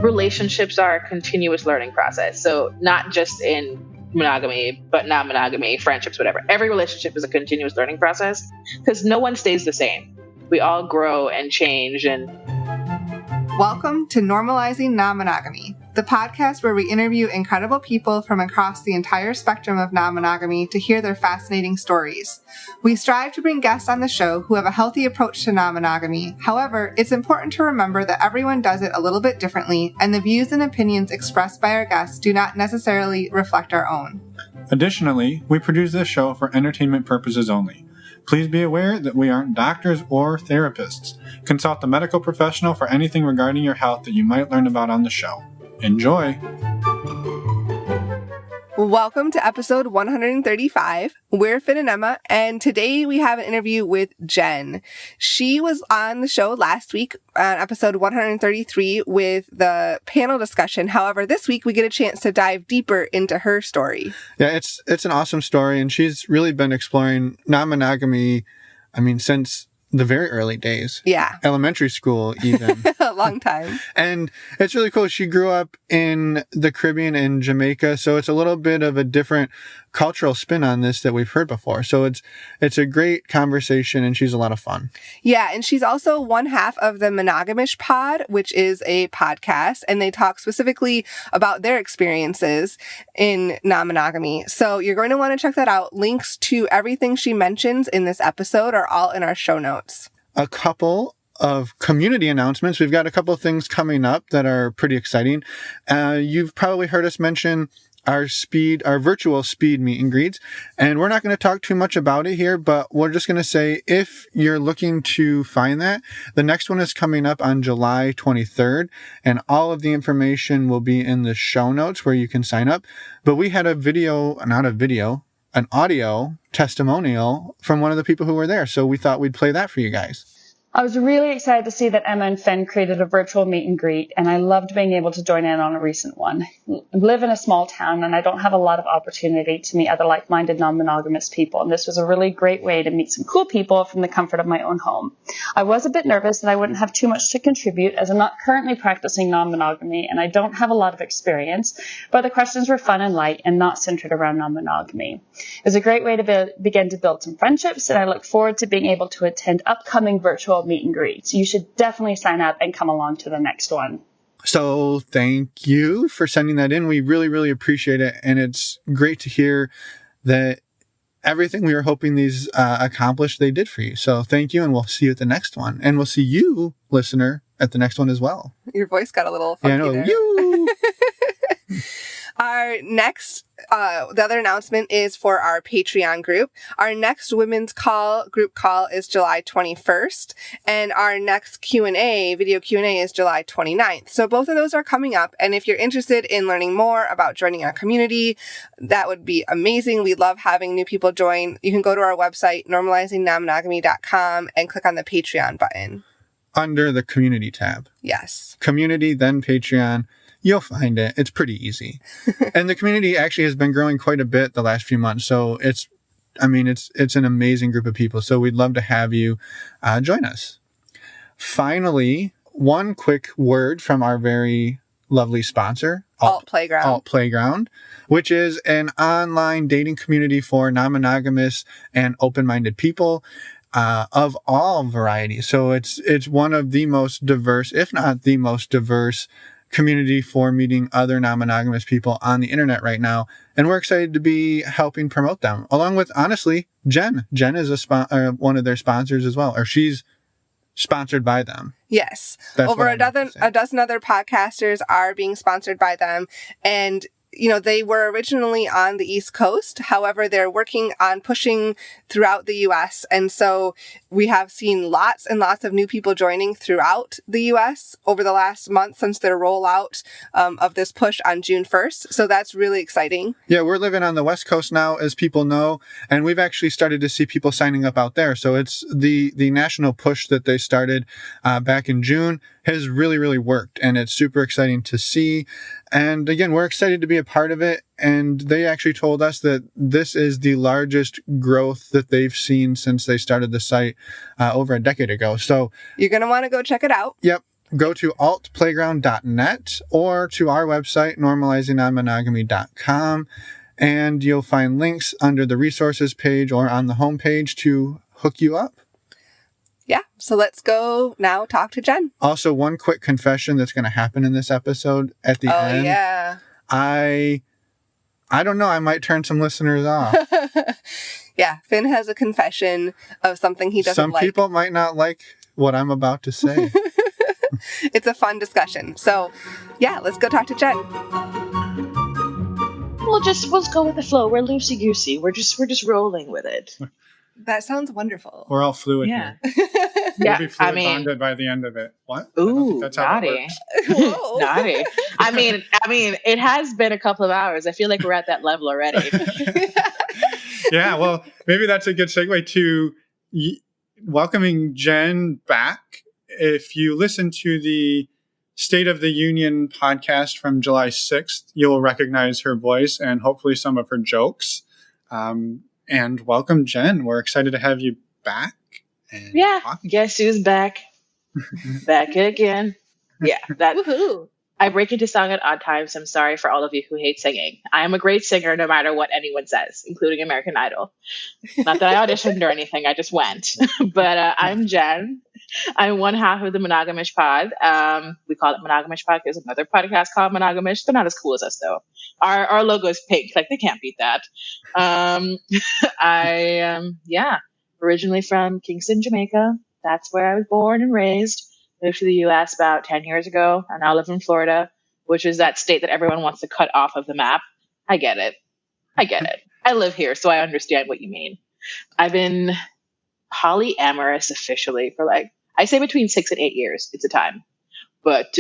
relationships are a continuous learning process. So not just in monogamy, but non-monogamy, friendships, whatever. Every relationship is a continuous learning process because no one stays the same. We all grow and change. And welcome to Normalizing Non-Monogamy, the podcast where we interview incredible people from across the entire spectrum of non-monogamy to hear their fascinating stories. We strive to bring guests on the show who have a healthy approach to non-monogamy. However, it's important to remember that everyone does it a little bit differently, and the views and opinions expressed by our guests do not necessarily reflect our own. Additionally, we produce this show for entertainment purposes only. Please be aware that we aren't doctors or therapists. Consult a medical professional for anything regarding your health that you might learn about on the show. Enjoy! Welcome to episode 135. We're Finn and Emma, and today we have an interview with Jhen. She was on the show last week on episode 133 with the panel discussion. However, this week we get a chance to dive deeper into her story. Yeah, it's an awesome story, and she's really been exploring non-monogamy, since the very early days. Yeah. Elementary school, even. A long time. And it's really cool. She grew up in the Caribbean in Jamaica, so it's a little bit of a different cultural spin on this that we've heard before. So it's a great conversation, and she's a lot of fun. Yeah, and she's also one half of the Monogamish Pod, which is a podcast, and they talk specifically about their experiences in non-monogamy. So you're going to want to check that out. Links to everything she mentions in this episode are all in our show notes. A couple of community announcements. We've got a couple of things coming up that are pretty exciting. You've probably heard us mention our virtual speed meet and greets. And we're not going to talk too much about it here, but we're just going to say if you're looking to find that, the next one is coming up on July 23rd, and all of the information will be in the show notes where you can sign up. But we had an audio testimonial from one of the people who were there. So we thought we'd play that for you guys. I was really excited to see that Emma and Finn created a virtual meet and greet, and I loved being able to join in on a recent one. I live in a small town, and I don't have a lot of opportunity to meet other like-minded non-monogamous people, and this was a really great way to meet some cool people from the comfort of my own home. I was a bit nervous that I wouldn't have too much to contribute, as I'm not currently practicing non-monogamy, and I don't have a lot of experience, but the questions were fun and light and not centered around non-monogamy. It was a great way to begin to build some friendships, and I look forward to being able to attend upcoming virtual meet and greets. You should definitely sign up and come along to the next one. So thank you for sending that in. We really, really appreciate it. And it's great to hear that everything we were hoping these accomplished, they did for you. So thank you. And we'll see you at the next one. And we'll see you, listener, at the next one as well. Your voice got a little funky there. You. Our next, the other announcement is for our Patreon group. Our next women's group call is July 21st, and our next video Q&A is July 29th. So both of those are coming up, and if you're interested in learning more about joining our community, that would be amazing. We love having new people join. You can go to our website, normalizingnonmonogamy.com, and click on the Patreon button. Under the community tab. Yes. Community, then Patreon. You'll find it. It's pretty easy. And the community actually has been growing quite a bit the last few months. So it's an amazing group of people. So we'd love to have you join us. Finally, one quick word from our very lovely sponsor, Alt Playground, which is an online dating community for non-monogamous and open-minded people of all varieties. So it's one of the most diverse, if not the most diverse, community for meeting other non-monogamous people on the internet right now. And we're excited to be helping promote them, along with, honestly, Jhen. Jhen is one of their sponsors as well, or she's sponsored by them. Yes. That's over a dozen other podcasters are being sponsored by them. And they were originally on the East Coast. However, they're working on pushing throughout the U.S. And so we have seen lots and lots of new people joining throughout the U.S. over the last month since their rollout of this push on June 1st. So that's really exciting. Yeah, we're living on the West Coast now, as people know, and we've actually started to see people signing up out there. So it's the national push that they started back in June has really, really worked, and it's super exciting to see. And again, we're excited to be a part of it. And they actually told us that this is the largest growth that they've seen since they started the site over a decade ago. So you're going to want to go check it out. Yep. go to altplayground.net or to our website, normalizingnonmonogamy.com, and you'll find links under the resources page or on the homepage to hook you up. Yeah, so let's go now talk to Jhen. Also, one quick confession that's going to happen in this episode at the end. Oh, yeah. I don't know. I might turn some listeners off. Yeah, Finn has a confession of something he doesn't like. Some people might not like what I'm about to say. It's a fun discussion. So, yeah, let's go talk to Jhen. We'll go with the flow. We're loosey goosey. We're just rolling with it. That sounds wonderful. We're all fluid here. Yeah, We'll be fluid bonded by the end of it. What? Ooh, that's how naughty. Whoa. Naughty. I mean, it has been a couple of hours. I feel like we're at that level already. Yeah, well, maybe that's a good segue to welcoming Jhen back. If you listen to the State of the Union podcast from July 6th, you'll recognize her voice and hopefully some of her jokes. And welcome, Jhen. We're excited to have you back. And guess who's back? Back again. Yeah, that. Woohoo. I break into song at odd times. I'm sorry for all of you who hate singing. I am a great singer no matter what anyone says, including American Idol. Not that I auditioned or anything, I just went. But I'm Jhen. I'm one half of the Monogamish Pod. We call it Monogamish Pod because another podcast called Monogamish. They're not as cool as us, though. Our logo is pink. Like, they can't beat that. I am, originally from Kingston, Jamaica. That's where I was born and raised. Moved to the U.S. about 10 years ago. I now live in Florida, which is that state that everyone wants to cut off of the map. I get it. I live here, so I understand what you mean. I've been polyamorous officially for I say between 6 and 8 years. It's a time. But,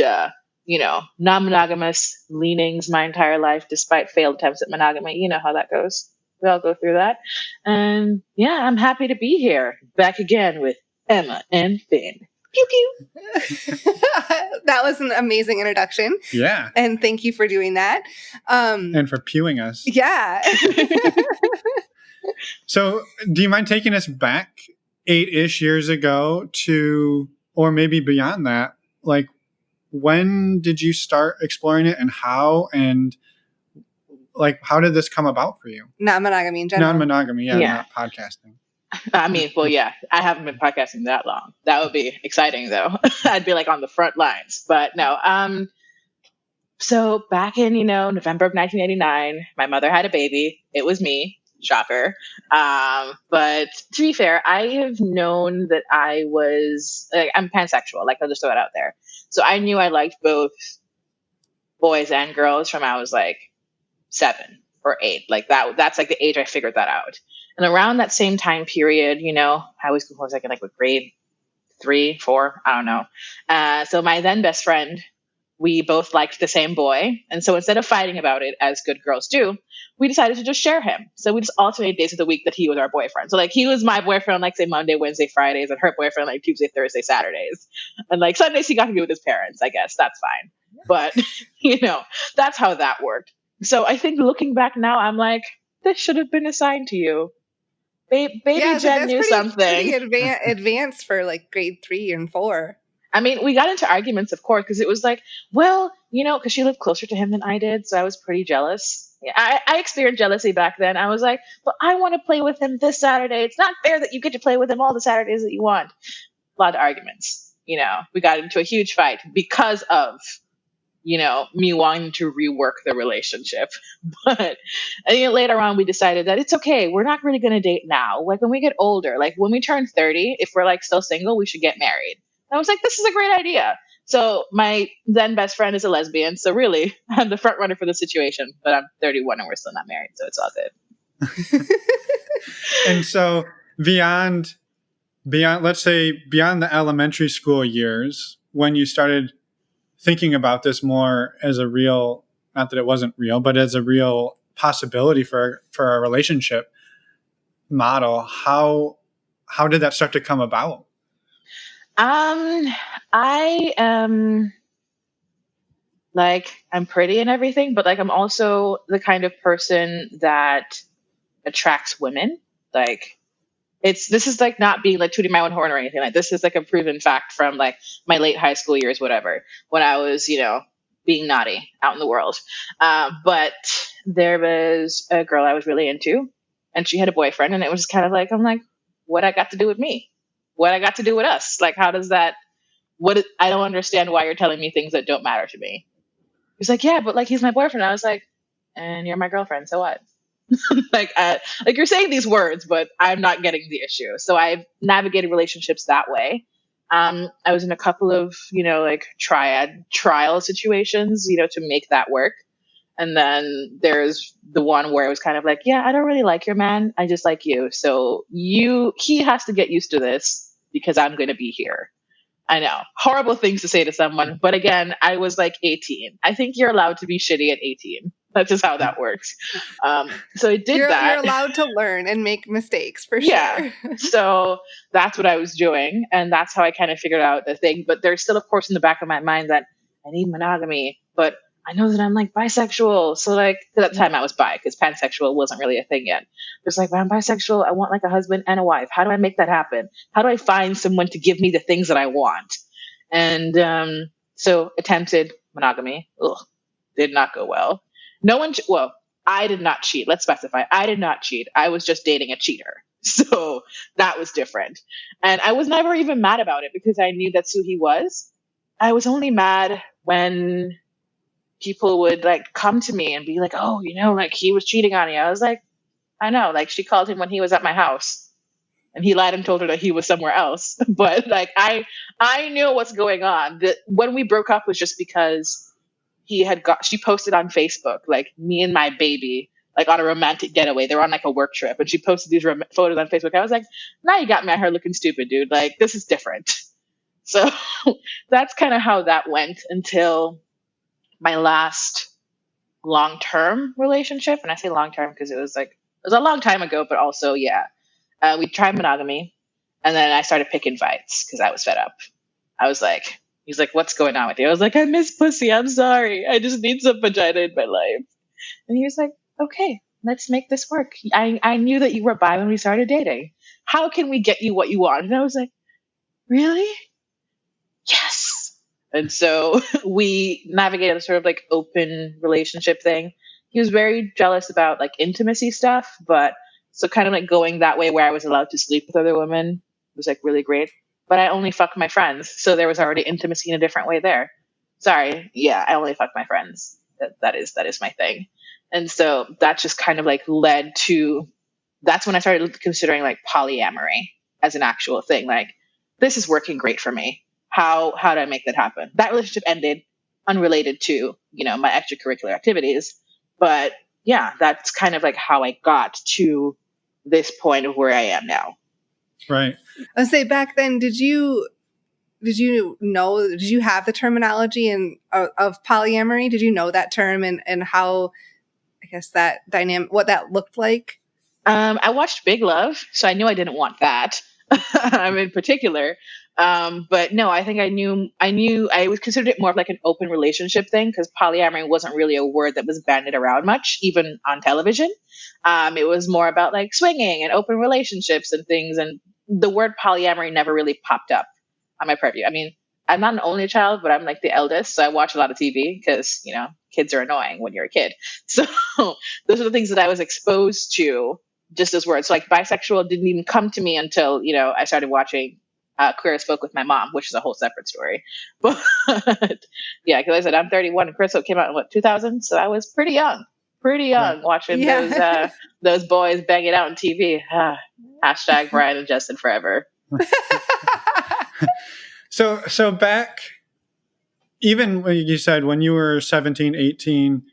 non-monogamous leanings my entire life, despite failed attempts at monogamy. You know how that goes. We all go through that. And, I'm happy to be here. Back again with Emma and Finn. Pew, pew. That was an amazing introduction. Yeah. And thank you for doing that. And for pewing us. Yeah. So do you mind taking us back 8-ish years ago to, or maybe beyond that, when did you start exploring it and how did this come about for you? Non-monogamy in general. Non-monogamy, not podcasting. I mean, I haven't been podcasting that long. That would be exciting, though. I'd be on the front lines. But no. So back in, November of 1989, my mother had a baby. It was me. Shocker. But to be fair, I have known that I was, I'm pansexual. I'll just throw it out there. So I knew I liked both boys and girls from I was 7 or 8. That's the age I figured that out. And around that same time period, I was grade 3, 4, I don't know. So my then best friend, we both liked the same boy. And so instead of fighting about it, as good girls do, we decided to just share him. So we just alternated days of the week that he was our boyfriend. So he was my boyfriend, say Monday, Wednesday, Fridays, and her boyfriend Tuesday, Thursday, Saturdays. And Sundays he got to be with his parents, I guess. That's fine. But, that's how that worked. So I think looking back now, I'm this should have been assigned to you. Baby Jhen knew something. Pretty advanced for grade 3 and 4. I mean, we got into arguments, of course, because it was because she lived closer to him than I did, so I was pretty jealous. Yeah, I experienced jealousy back then. I was but I want to play with him this Saturday. It's not fair that you get to play with him all the Saturdays that you want. A lot of arguments. We got into a huge fight because of, me wanting to rework the relationship. But later on, we decided that it's okay. We're not really going to date now. When we get older, when we turn 30, if we're still single, we should get married. And I was this is a great idea. So my then best friend is a lesbian. So really, I'm the front runner for the situation. But I'm 31 and we're still not married. So it's all good. And so beyond, let's say, beyond the elementary school years, when you started thinking about this more as a real, not that it wasn't real, but as a real possibility for a relationship model, how did that start to come about? I am I'm pretty and everything, but I'm also the kind of person that attracts women. This is like not being like tooting my own horn or anything. Like this is like a proven fact from like my late high school years, whatever, when I was, being naughty out in the world. But there was a girl I was really into, and she had a boyfriend, and it was just kind of like, I'm like, what I got to do with me? What I got to do with us? Like, how does that? I don't understand why you're telling me things that don't matter to me. He's like, yeah, but like he's my boyfriend. I was like, and you're my girlfriend, so what? Like you're saying these words, but I'm not getting the issue. So I've navigated relationships that way. I was in a couple of, like triad trial situations, to make that work. And then there's the one where it was kind of like, yeah, I don't really like your man. I just like you. So he has to get used to this because I'm going to be here. I know. Horrible things to say to someone. But again, I was like 18. I think you're allowed to be shitty at 18. That's just how that works. So I did that. You're allowed to learn and make mistakes for Yeah. sure. So that's what I was doing. And that's how I kind of figured out the thing. But there's still, of course, in the back of my mind that I need monogamy. But I know that I'm like bisexual. So like at that time I was bi because pansexual wasn't really a thing yet. It's like, but I'm bisexual. I want like a husband and a wife. How do I make that happen? How do I find someone to give me the things that I want? And so attempted monogamy. Ugh, did not go well. I did not cheat. Let's specify. I did not cheat. I was just dating a cheater. So that was different. And I was never even mad about it because I knew that's who he was. I was only mad when people would like come to me and be like, oh, like he was cheating on you. I was like, I know, like she called him when he was at my house and he lied and told her that he was somewhere else. But like, I knew what's going on. When we broke up was just because she posted on Facebook, like me and my baby, like on a romantic getaway. They were on like a work trip and she posted these photos on Facebook. I was like, now you got me out here looking stupid, dude. Like this is different. So that's kind of how that went until my last long-term relationship. And I say long-term because it was a long time ago, but also, yeah, we tried monogamy and then I started picking fights because I was fed up. I was like, he's like, what's going on with you? I was like, I miss pussy. I'm sorry. I just need some vagina in my life. And he was like, okay, let's make this work. I knew that you were bi when we started dating. How can we get you what you want? And I was like, really? Yes. And so we navigated a sort of like open relationship thing. He was very jealous about like intimacy stuff, but so kind of like going that way where I was allowed to sleep with other women was like really great. But I only fucked my friends. So there was already intimacy in a different way there. Sorry. Yeah, I only fucked my friends. That is my thing. And so that just kind of like led to, that's when I started considering like polyamory as an actual thing. Like, this is working great for me. How do I make that happen? That relationship ended unrelated to, my extracurricular activities. But yeah, that's kind of like how I got to this point of where I am now. Right. I'll say back then, did you have the terminology of polyamory? Did you know that term and how, I guess, that dynamic, what that looked like? I watched Big Love, so I knew I didn't want that. In particular. But no, I think I would consider it more of like an open relationship thing because polyamory wasn't really a word that was bandied around much, even on television. It was more about like swinging and open relationships and things. And the word polyamory never really popped up on my purview. I mean, I'm not an only child, but I'm like the eldest. So I watch a lot of TV because, kids are annoying when you're a kid. So those are the things that I was exposed to just as words. So like bisexual didn't even come to me until, I started watching Queer as Folk with my mom, which is a whole separate story. But yeah, because I said I'm 31 and Queer as Folk came out in 2000. So I was pretty young watching those boys bang it out on TV. Hashtag Brian and Justin forever. So back, even when you said when you were 17, 18,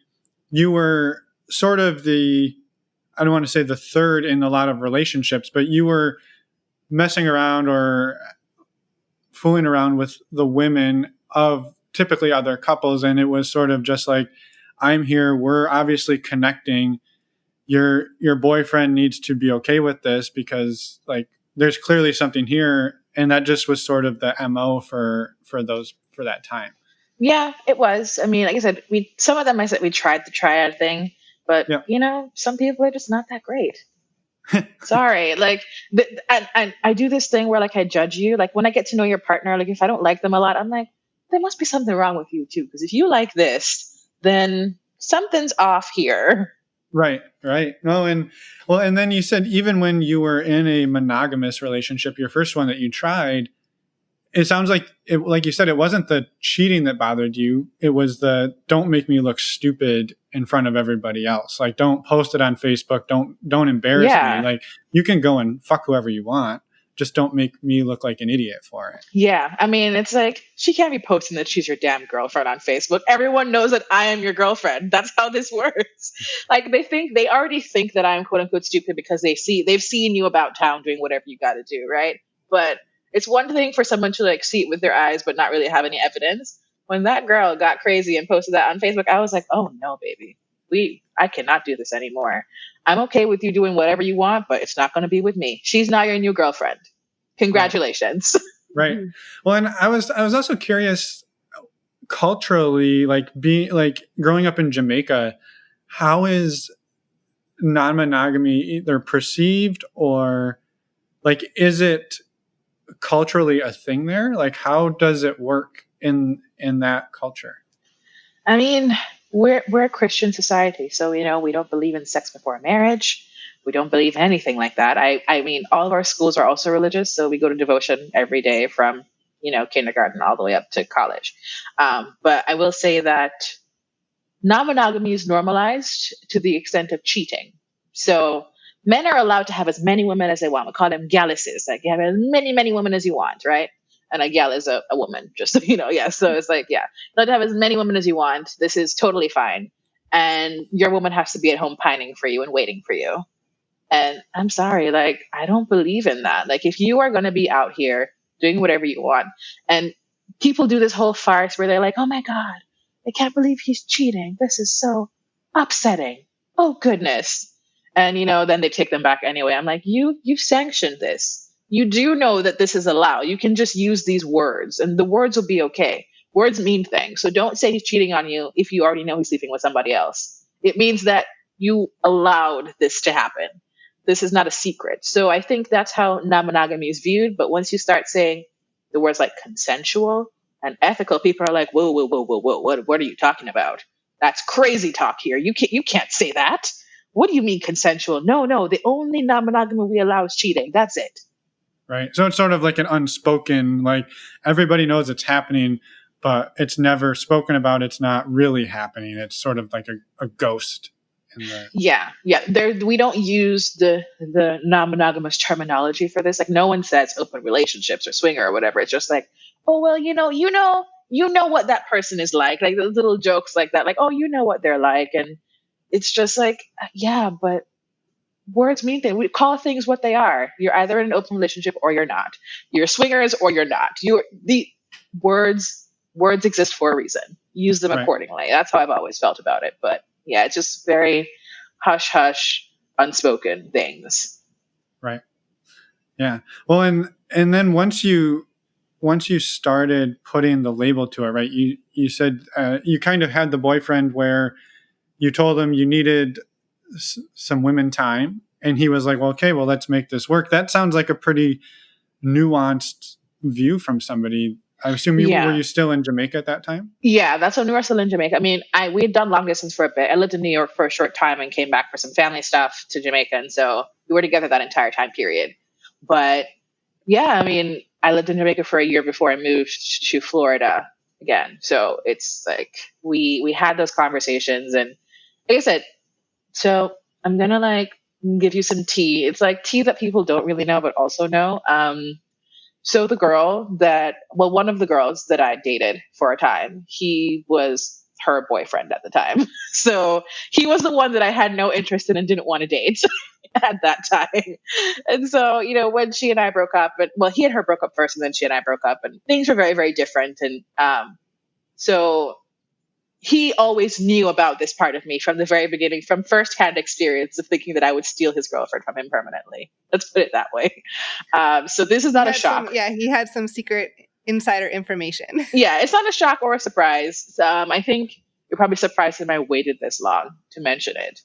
you were sort of I don't want to say the third in a lot of relationships, but you were messing around or fooling around with the women of typically other couples. And it was sort of just like, I'm here. We're obviously connecting. Your boyfriend needs to be okay with this because like there's clearly something here. And that just was sort of the MO for that time. Yeah, it was. I mean, like I said, I said we tried the triad thing, but some people are just not that great. Sorry. Like, and I do this thing where like I judge you. Like when I get to know your partner, like if I don't like them a lot, I'm like, there must be something wrong with you too. Because if you like this, then something's off here. Right. No, and then you said even when you were in a monogamous relationship, your first one that you tried, it sounds like like you said, it wasn't the cheating that bothered you. It was the don't make me look stupid in front of everybody else. Like don't post it on Facebook. Don't embarrass Yeah. me. Like you can go and fuck whoever you want. Just don't make me look like an idiot for it. Yeah. I mean, it's like she can't be posting that she's your damn girlfriend on Facebook. Everyone knows that I am your girlfriend. That's how this works. Like they already think that I'm quote unquote stupid because they've seen you about town doing whatever you got to do, right? But it's one thing for someone to like see it with their eyes, but not really have any evidence. When that girl got crazy and posted that on Facebook, I was like, oh no, baby, I cannot do this anymore. I'm okay with you doing whatever you want, but it's not going to be with me. She's now your new girlfriend. Congratulations. Right. Well, and I was also curious culturally, like being like growing up in Jamaica, how is non-monogamy either perceived or like is it culturally a thing there? Like how does it work in that culture? I mean, we're a Christian society, so we don't believe in sex before marriage. We don't believe anything like that. I mean, all of our schools are also religious, so we go to devotion every day from kindergarten all the way up to college. But I will say that non-monogamy is normalized to the extent of cheating. So men are allowed to have as many women as they want. We call them galluses. Like you have as many women as you want, right? And a gal is a woman, just so you know. Yeah. So it's like, yeah, you're allowed to have as many women as you want. This is totally fine. And your woman has to be at home pining for you and waiting for you. And I'm sorry, like, I don't believe in that. Like, if you are going to be out here doing whatever you want, and people do this whole farce where they're like, oh my God, I can't believe he's cheating. This is so upsetting. Oh, goodness. And, then they take them back anyway. I'm like, you sanctioned this. You do know that this is allowed. You can just use these words and the words will be okay. Words mean things. So don't say he's cheating on you if you already know he's sleeping with somebody else. It means that you allowed this to happen. This is not a secret. So I think that's how non-monogamy is viewed. But once you start saying the words like consensual and ethical, people are like, whoa, what are you talking about? That's crazy talk here. You can't say that. What do you mean consensual? No, the only non-monogamy we allow is cheating. That's it. Right. So it's sort of like an unspoken, like everybody knows it's happening, but it's never spoken about. It's not really happening. It's sort of like a ghost. Yeah. We don't use the non-monogamous terminology for this. Like no one says open relationships or swinger or whatever. It's just like, oh well, you know what that person is like those little jokes like that. Like, oh, you know what they're like, and it's just like, yeah, but words mean things. We call things what they are. You're either in an open relationship or you're not. You're swingers or you're not. The words exist for a reason. Use them accordingly. That's how I've always felt about it. But yeah, it's just very hush hush, unspoken things. Right. Yeah. Well, and then once you started putting the label to it, right? You said you kind of had the boyfriend where you told him you needed some women time, and he was like, well, okay, well, let's make this work. That sounds like a pretty nuanced view from somebody. I assume were you still in Jamaica at that time? Yeah, that's when we were still in Jamaica. I mean, we had done long distance for a bit. I lived in New York for a short time and came back for some family stuff to Jamaica. And so we were together that entire time period. But yeah, I mean, I lived in Jamaica for a year before I moved to Florida again. So it's like we had those conversations, and like I said, so I'm going to give you some tea. It's like tea that people don't really know, but also know. So one of the girls that I dated for a time, he was her boyfriend at the time. So he was the one that I had no interest in and didn't want to date at that time. And so, when she and I broke up, he and her broke up first and then she and I broke up, and things were very, very different. And so he always knew about this part of me from the very beginning, from firsthand experience of thinking that I would steal his girlfriend from him permanently. Let's put it that way. So this is not a shock. He had some secret insider information. Yeah, it's not a shock or a surprise. I think you're probably surprised that I waited this long to mention it.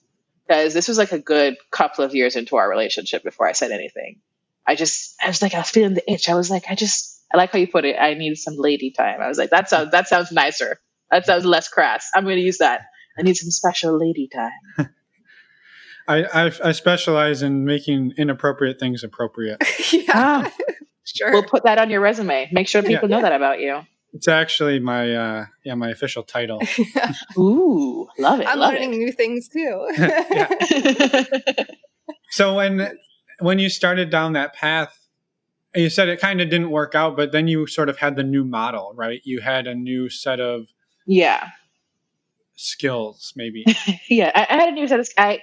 because this was like a good couple of years into our relationship before I said anything. I was like, I was feeling the itch. I was like, I like how you put it. I need some lady time. I was like, that sounds nicer. That sounds less crass. I'm going to use that. I need some special lady time. I specialize in making inappropriate things appropriate. Yeah. Sure. We'll put that on your resume. Make sure people know that about you. It's actually my my official title. Ooh, love it. I'm learning new things too. So when you started down that path, you said it kind of didn't work out, but then you sort of had the new model, right? You had a new set of skills, maybe. Yeah, I had a new set of I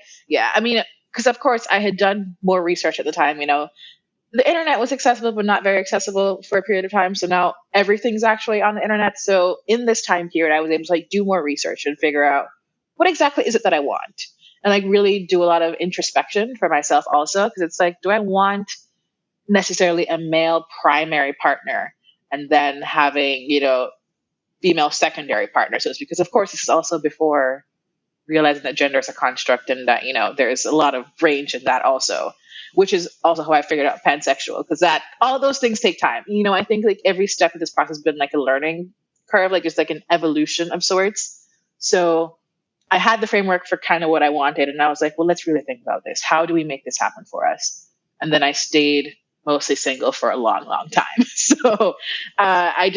mean, because of course I had done more research at the time. You know, the internet was accessible, but not very accessible for a period of time. So now everything's actually on the internet. So in this time period, I was able to like do more research and figure out what exactly is it that I want, and like really do a lot of introspection for myself also, because it's like, do I want necessarily a male primary partner and then having, you know, female secondary partners? So it's because, of course, this is also before realizing that gender is a construct and that, you know, there's a lot of range in that also, which is also how I figured out pansexual, because that all those things take time. You know, I think like every step of this process has been like a learning curve, like just like an evolution of sorts. So I had the framework for kind of what I wanted, and I was like, well, let's really think about this. How do we make this happen for us? And then I stayed mostly single for a long, long time. So I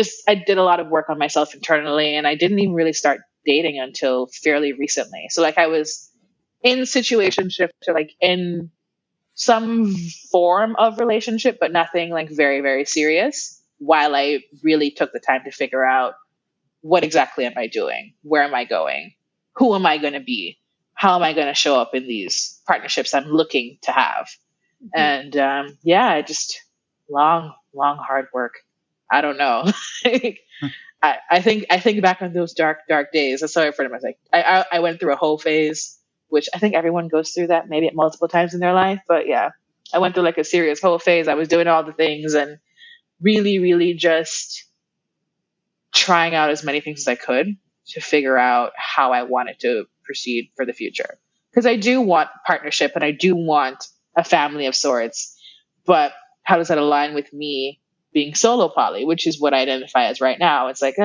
did a lot of work on myself internally, and I didn't even really start dating until fairly recently. So like I was in situationship or like in some form of relationship, but nothing like very, very serious, while I really took the time to figure out what exactly am I doing? Where am I going? Who am I going to be? How am I going to show up in these partnerships I'm looking to have? And just long, hard work. I don't know. I think back on those dark days. That's how I pretty much like. I went through a whole phase, which I think everyone goes through that maybe at multiple times in their life. But yeah, I went through like a serious whole phase. I was doing all the things and really, really just trying out as many things as I could to figure out how I wanted to proceed for the future. Because I do want partnership and I do want a family of sorts, but how does that align with me being solo poly, which is what I identify as right now? It's like, do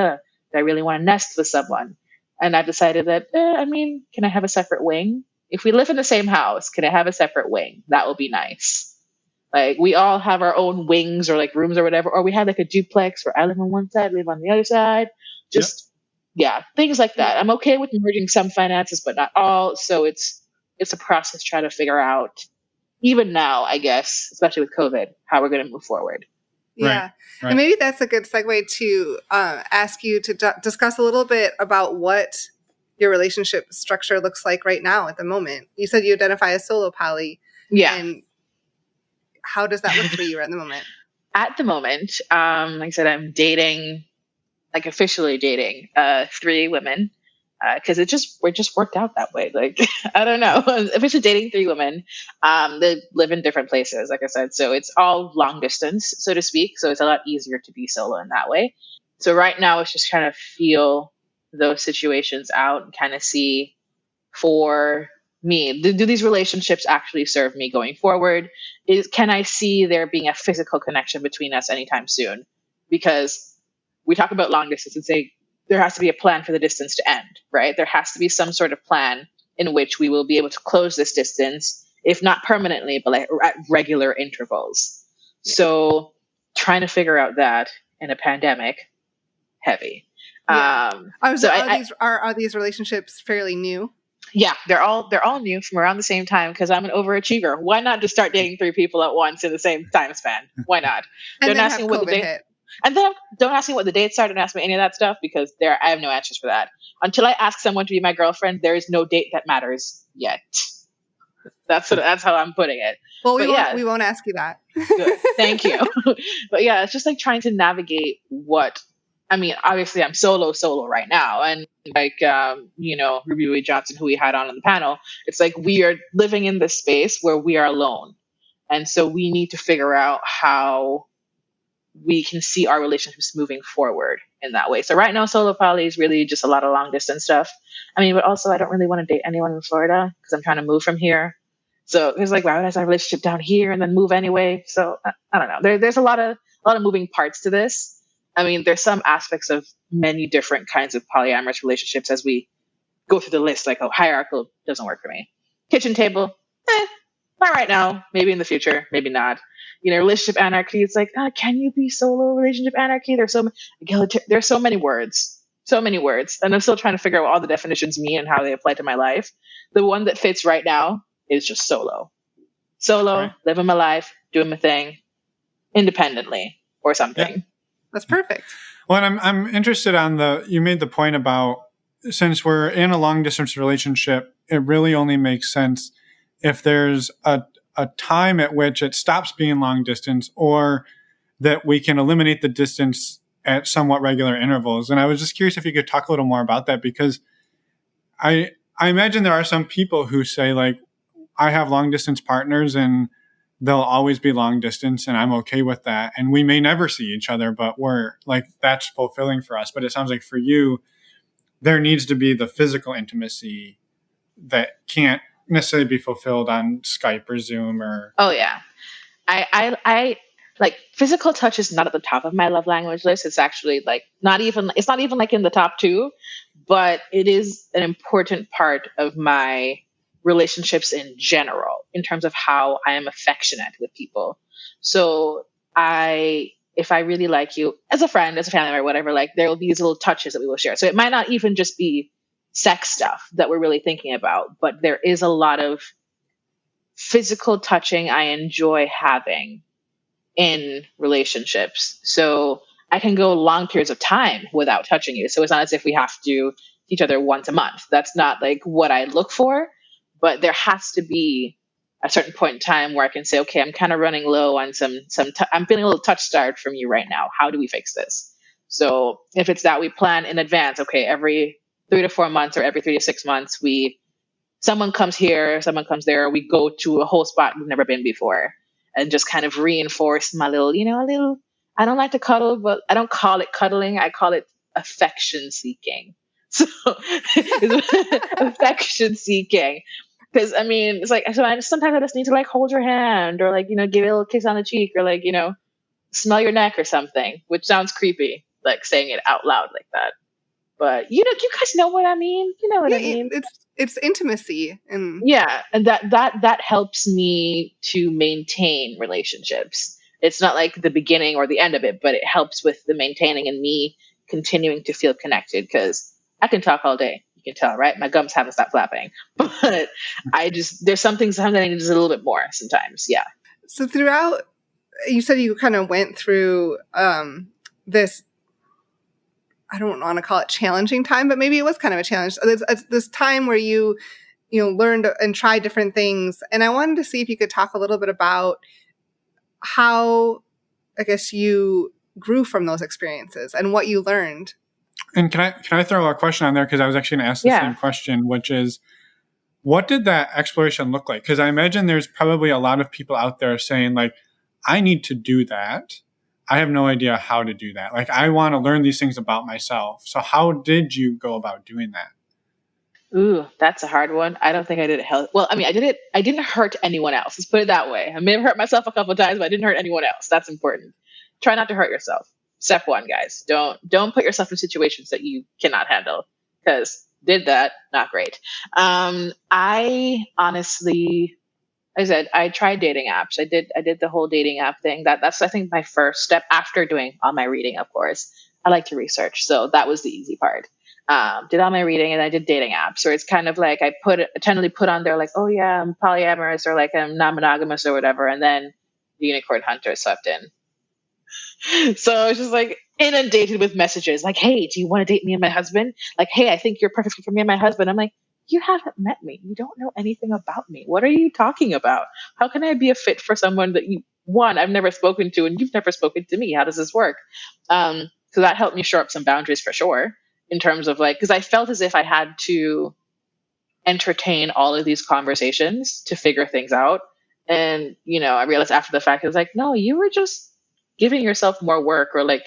I really want to nest with someone? And I've decided that, can I have a separate wing? If we live in the same house, can I have a separate wing? That will be nice. Like we all have our own wings or like rooms or whatever, or we have like a duplex where I live on one side, live on the other side. Things like that. I'm okay with merging some finances, but not all. So it's a process trying to figure out, even now, I guess, especially with COVID, how we're going to move forward. Yeah. Right. And maybe that's a good segue to ask you to discuss a little bit about what your relationship structure looks like right now at the moment. You said you identify as solo poly. Yeah. And how does that look for you at the moment? At the moment, like I said, I'm dating, like officially dating 3 women. Because it just worked out that way. Like, I don't know. Officially dating 3 women. They live in different places, like I said. So it's all long distance, so to speak. So it's a lot easier to be solo in that way. So right now it's just kind of feel those situations out and kind of see for me, do these relationships actually serve me going forward? Can I see there being a physical connection between us anytime soon? Because we talk about long distance and say, there has to be a plan for the distance to end, right? There has to be some sort of plan in which we will be able to close this distance, if not permanently, but like at regular intervals. So trying to figure out that in a pandemic, heavy. Yeah. Are these relationships fairly new? Yeah, they're all new from around the same time because I'm an overachiever. Why not just start dating 3 people at once in the same time span? Why not? And then have COVID hit. And then don't ask me what the dates are. Don't ask me any of that stuff because I have no answers for that. Until I ask someone to be my girlfriend, there is no date that matters yet. That's how I'm putting it. Well, we won't ask you that. Good. Thank you. But yeah, it's just like trying to navigate obviously I'm solo right now. And like, Ruby Ray Johnson, who we had on the panel, it's like we are living in this space where we are alone. And so we need to figure out how we can see our relationships moving forward in that way. So right now, solo poly is really just a lot of long distance stuff. I mean, but also I don't really want to date anyone in Florida because I'm trying to move from here. So it's like, why would I start a relationship down here and then move anyway? So I don't know. There's a lot of moving parts to this. I mean, there's some aspects of many different kinds of polyamorous relationships as we go through the list. Like, oh, hierarchical doesn't work for me. Kitchen table, not right now. Maybe in the future. Maybe not. Relationship anarchy. It's like, can you be solo relationship anarchy? There's so many words, and I'm still trying to figure out what all the definitions mean and how they apply to my life. The one that fits right now is just solo. Right. Living my life, doing my thing, independently or something. Yeah. That's perfect. Well, and I'm interested you made the point about, since we're in a long distance relationship, it really only makes sense if there's a time at which it stops being long distance, or that we can eliminate the distance at somewhat regular intervals. And I was just curious if you could talk a little more about that, because I imagine there are some people who say, like, I have long distance partners and they'll always be long distance and I'm okay with that. And we may never see each other, but we're like, that's fulfilling for us. But it sounds like for you, there needs to be the physical intimacy that can't necessarily be fulfilled on Skype or Zoom or. Oh yeah. I like physical touch is not at the top of my love language list. It's actually like it's not even like in the top two, but it is an important part of my relationships in general in terms of how I am affectionate with people. So if I really like you as a friend, as a family member, whatever, like there will be these little touches that we will share. So it might not even just be sex stuff that we're really thinking about, but there is a lot of physical touching I enjoy having in relationships. So I can go long periods of time without touching you. So it's not as if we have to see each other once a month. That's not like what I look for, but there has to be a certain point in time where I can say, okay, I'm kind of running low on I'm feeling a little touch starved from you right now. How do we fix this? So if it's that we plan in advance, okay, every 3 to 4 months or every 3 to 6 months, someone comes here, someone comes there, we go to a whole spot we've never been before, and just kind of reinforce my little, I don't like to cuddle, but I don't call it cuddling. I call it affection seeking. So affection seeking. Because I mean, it's like, so sometimes I just need to like hold your hand or like, give it a little kiss on the cheek or like, smell your neck or something, which sounds creepy, like saying it out loud like that. But you guys know what I mean. You know what I mean. It's intimacy, and yeah, and that helps me to maintain relationships. It's not like the beginning or the end of it, but it helps with the maintaining and me continuing to feel connected. Because I can talk all day. You can tell, right? My gums haven't stopped flapping, but there's something I need just a little bit more sometimes. Yeah. So throughout, you said you kind of went through this. I don't want to call it challenging time, but maybe it was kind of a challenge. This time where you learned and tried different things. And I wanted to see if you could talk a little bit about how, I guess, you grew from those experiences and what you learned. And can I throw a question on there? Because I was actually going to ask the same question, which is, what did that exploration look like? Because I imagine there's probably a lot of people out there saying, like, I need to do that. I have no idea how to do that. Like, I want to learn these things about myself. So how did you go about doing that? Ooh, that's a hard one. I don't think I did it. Well, I mean, I did it. I didn't hurt anyone else. Let's put it that way. I may have hurt myself a couple of times, but I didn't hurt anyone else. That's important. Try not to hurt yourself. Step one, guys. Don't put yourself in situations that you cannot handle, because did that, not great. I honestly, I said, I tried dating apps. I did the whole dating app thing. That's I think my first step after doing all my reading. Of course, I like to research, so that was the easy part. Did all my reading, and I did dating apps. Or it's kind of like I tentatively put on there like, oh yeah, I'm polyamorous or like I'm non-monogamous or whatever, and then the unicorn hunter swept in. So it's just like inundated with messages like, hey, do you want to date me and my husband? Like, hey, I think you're perfect for me and my husband. I'm like, you haven't met me. You don't know anything about me. What are you talking about? How can I be a fit for someone that I've never spoken to, and you've never spoken to me? How does this work? So that helped me shore up some boundaries for sure, in terms of like, because I felt as if I had to entertain all of these conversations to figure things out. And, I realized after the fact, it was like, no, you were just giving yourself more work, or like,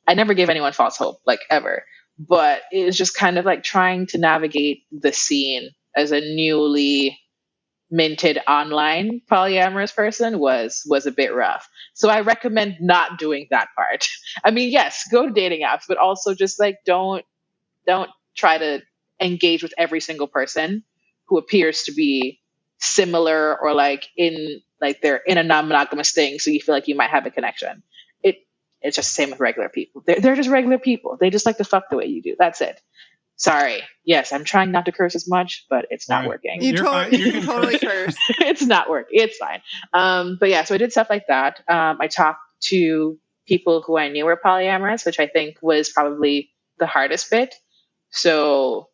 I never gave anyone false hope, like ever. but it was just kind of like trying to navigate the scene as a newly minted online polyamorous person was a bit rough. So I recommend not doing that part. I mean, yes, go to dating apps, but also just like don't try to engage with every single person who appears to be similar or like in like they're in a non-monogamous thing, so you feel like you might have a connection. it it's just the same with regular people. They're just regular people. They just like to fuck the way you do. That's it. Sorry. Yes, I'm trying not to curse as much, but it's not Right. working. You You're fine. You can can totally curse. curse. It's not working. It's fine. But yeah, so I did stuff like that. I talked to people who I knew were polyamorous, which I think was probably the hardest bit. So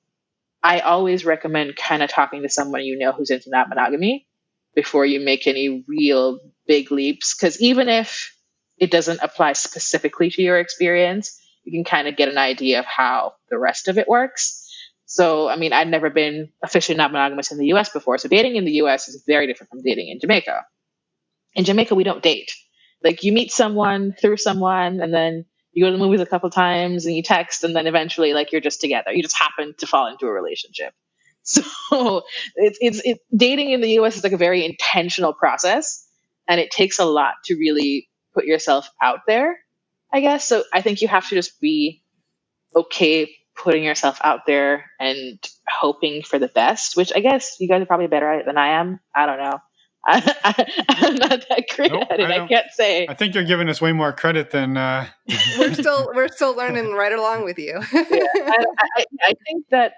I always recommend kind of talking to someone you know who's into non-monogamy before you make any real big leaps. Because even if it doesn't apply specifically to your experience, you can kind of get an idea of how the rest of it works. So, I mean, I'd never been officially non-monogamous in the US before. So dating in the US is very different from dating in Jamaica. In Jamaica, we don't date. Like you meet someone through someone, and then you go to the movies a couple times, and you text, and then eventually, like you're just together. You just happen to fall into a relationship. So dating in the U.S. is like a very intentional process, and it takes a lot to really put yourself out there, I guess. So I think you have to just be okay putting yourself out there and hoping for the best, which I guess you guys are probably better at it than I am. I don't know. I'm not that great Nope, at it. I can't say. I think you're giving us way more credit than. We're still learning right along with you. Yeah, I think that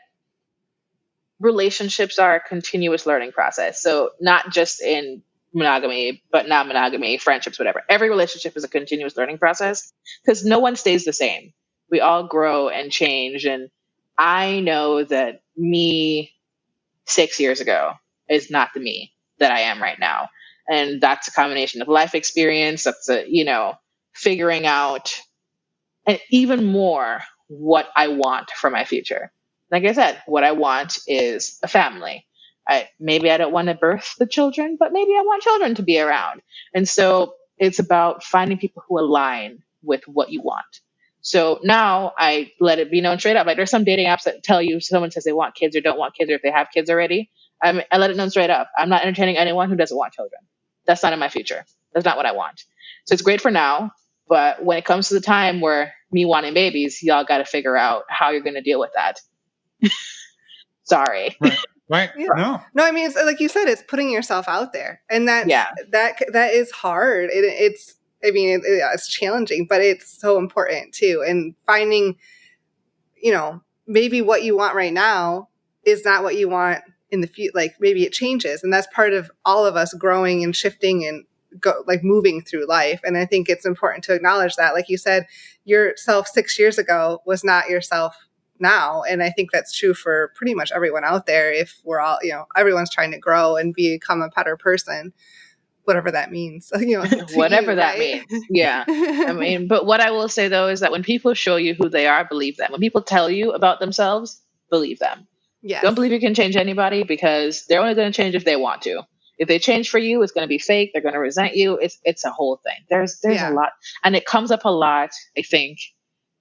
relationships are a continuous learning process. So not just in monogamy, but non-monogamy, friendships, whatever. Every relationship is a continuous learning process because no one stays the same. We all grow and change. And I know that me 6 years ago is not the me that I am right now. And that's a combination of life experience. That's figuring out and even more what I want for my future. Like I said, what I want is a family. Maybe I don't want to birth the children, but maybe I want children to be around. And so it's about finding people who align with what you want. So now I let it be known straight up. Like there's some dating apps that tell you if someone says they want kids or don't want kids or if they have kids already. I let it known straight up. I'm not entertaining anyone who doesn't want children. That's not in my future. That's not what I want. So it's great for now. But when it comes to the time where me wanting babies, y'all got to figure out how you're going to deal with that. Sorry. Right. Yeah. No, I mean, it's like you said, it's putting yourself out there, and that is hard. It's challenging, but it's so important too. And finding, maybe what you want right now is not what you want in the future. Like maybe it changes, and that's part of all of us growing and shifting and moving through life. And I think it's important to acknowledge that, like you said, yourself 6 years ago was not yourself now. And I think that's true for pretty much everyone out there. If we're all, everyone's trying to grow and become a better person, whatever that means, whatever that means. Yeah. I mean, but what I will say though, is that when people show you who they are, believe them. When people tell you about themselves, believe them. Yes. Don't believe you can change anybody because they're only going to change if they want to. If they change for you, it's going to be fake. They're going to resent you. It's a whole thing. There's a lot, and it comes up a lot, I think,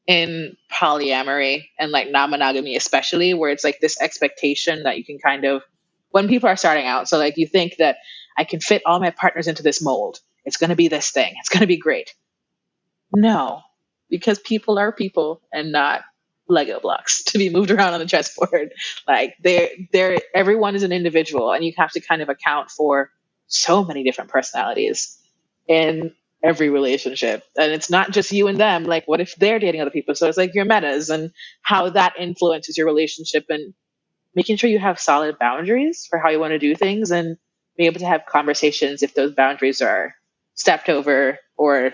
in polyamory and like non-monogamy, especially, where it's like this expectation that you can kind of, when people are starting out. So like you think that I can fit all my partners into this mold. It's going to be this thing. It's going to be great. No, because people are people and not Lego blocks to be moved around on the chessboard. Like everyone is an individual, and you have to kind of account for so many different personalities in every relationship. And it's not just you and them. Like, what if they're dating other people? So it's like your metas and how that influences your relationship, and making sure you have solid boundaries for how you want to do things, and be able to have conversations if those boundaries are stepped over, or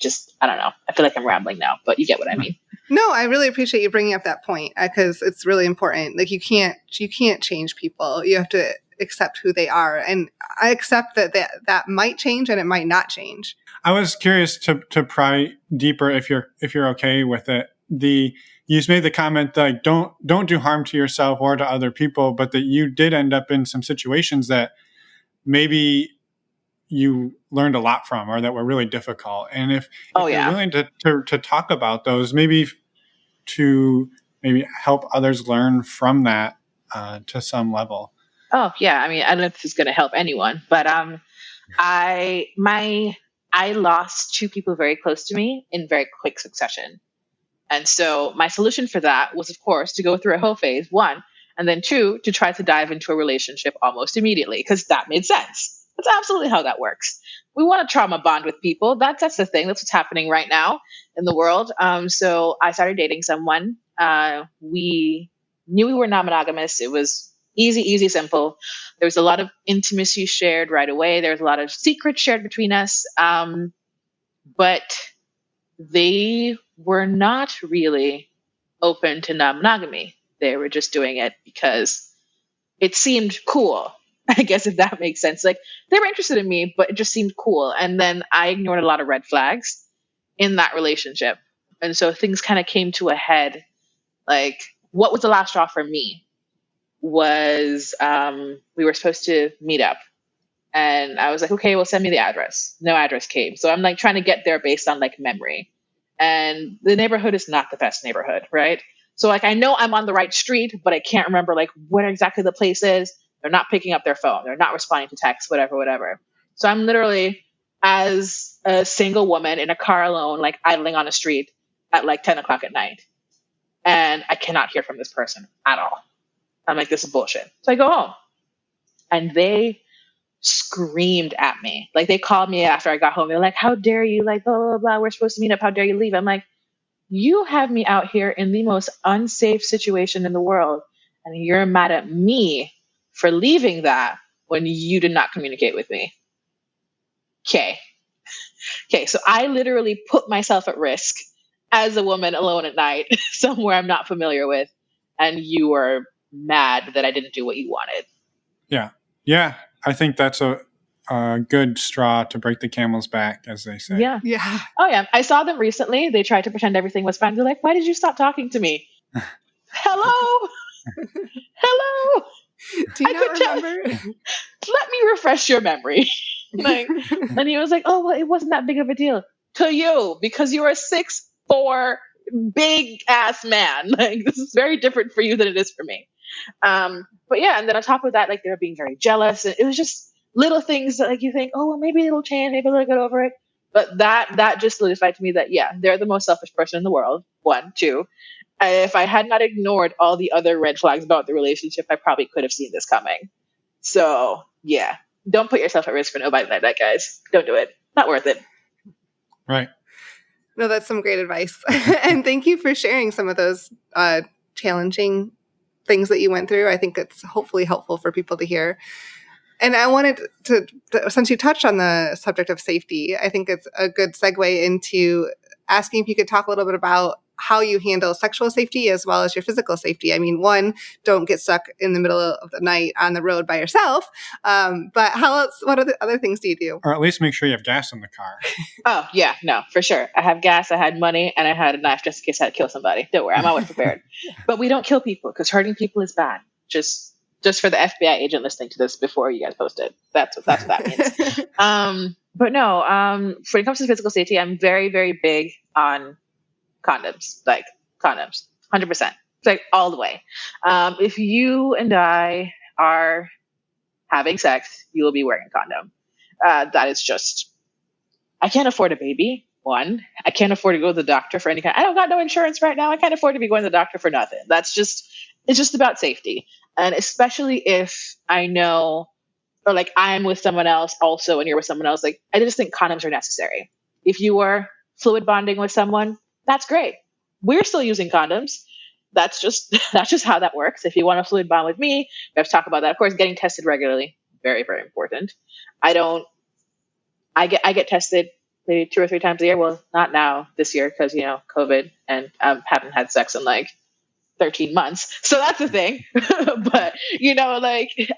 just, I don't know. I feel like I'm rambling now, but you get what I mean. No, I really appreciate you bringing up that point because it's really important. Like you can't change people. You have to accept who they are, and I accept that might change and it might not change. I was curious to pry deeper if you're okay with it. You made the that like don't do harm to yourself or to other people, but that you did end up in some situations that maybe you learned a lot from, or that were really difficult. And if you're willing to talk about those, maybe to maybe help others learn from that to some level? Oh yeah, I mean, I don't know if this is going to help anyone, but I lost two people very close to me in very quick succession. And so my solution for that was, of course, to go through a whole phase, one, and then two, to try to dive into a relationship almost immediately, because that made sense. That's absolutely how that works. We want to trauma bond with people. That's the thing. That's what's happening right now in the world. So I started dating someone. We knew we were non-monogamous. It was easy, simple. There was a lot of intimacy shared right away. There was a lot of secrets shared between us. But they were not really open to non-monogamy. They were just doing it because it seemed cool. I guess, if that makes sense. Like, they were interested in me, but it just seemed cool. And then I ignored a lot of red flags in that relationship. And so things kind of came to a head. Like, what was the last straw for me was we were supposed to meet up. And I was like, okay, well, send me the address. No address came. So I'm like trying to get there based on like memory. And the neighborhood is not the best neighborhood, right? So like, I know I'm on the right street, but I can't remember like where exactly the place is. They're not picking up their phone. They're not responding to texts, whatever. So I'm literally, as a single woman in a car alone, like idling on a street at like 10 o'clock at night. And I cannot hear from this person at all. I'm like, this is bullshit. So I go home. And they screamed at me. Like, they called me after I got home. They're like, how dare you? Like, blah, blah, blah. We're supposed to meet up. How dare you leave? I'm like, you have me out here in the most unsafe situation in the world. And you're mad at me for leaving that when you did not communicate with me. Okay, so I literally put myself at risk as a woman alone at night, somewhere I'm not familiar with, and you are mad that I didn't do what you wanted. Yeah. I think that's a good straw to break the camel's back, as they say. Yeah. Oh yeah, I saw them recently. They tried to pretend everything was fine. They're like, why did you stop talking to me? Hello? Do you not remember? Let me refresh your memory. Like, and he was like, oh, well, it wasn't that big of a deal to you because you're a 6'4" big ass man. Like, this is very different for you than it is for me. But yeah, and then on top of that, like, they were being very jealous. And it was just little things that, like, you think, oh, well, maybe it'll change, maybe they'll get over it. But that just solidified to me that, yeah, they're the most selfish person in the world. One, two. If I had not ignored all the other red flags about the relationship, I probably could have seen this coming. So yeah, don't put yourself at risk for nobody like that, guys. Don't do it. Not worth it. Right. No, that's some great advice. And thank you for sharing some of those challenging things that you went through. I think it's hopefully helpful for people to hear. And I wanted to, since you touched on the subject of safety, I think it's a good segue into asking if you could talk a little bit about how you handle sexual safety as well as your physical safety. I mean, one, don't get stuck in the middle of the night on the road by yourself. But how else? What other things do you do? Or at least make sure you have gas in the car. Oh yeah, no, for sure. I have gas, I had money, and I had a knife just in case I had to kill somebody. Don't worry, I'm always prepared. But we don't kill people because hurting people is bad. Just for the FBI agent listening to this before you guys post it. That's what that means. But no, when it comes to physical safety, I'm very, very big on condoms, 100%, like all the way. If you and I are having sex, you will be wearing a condom. That is just, I can't afford a baby. One, I can't afford to go to the doctor for any kind. I don't got no insurance right now. I can't afford to be going to the doctor for nothing. It's just about safety. And especially if I know, or like I'm with someone else also, and you're with someone else, like I just think condoms are necessary. If you are fluid bonding with someone, that's great. We're still using condoms. That's just how that works. If you want to fluid bond with me, we have to talk about that. Of course, getting tested regularly, very, very important. I get tested maybe 2 or 3 times a year. Well, not now this year because, COVID, and I haven't had sex in like 13 months. So that's the thing. But,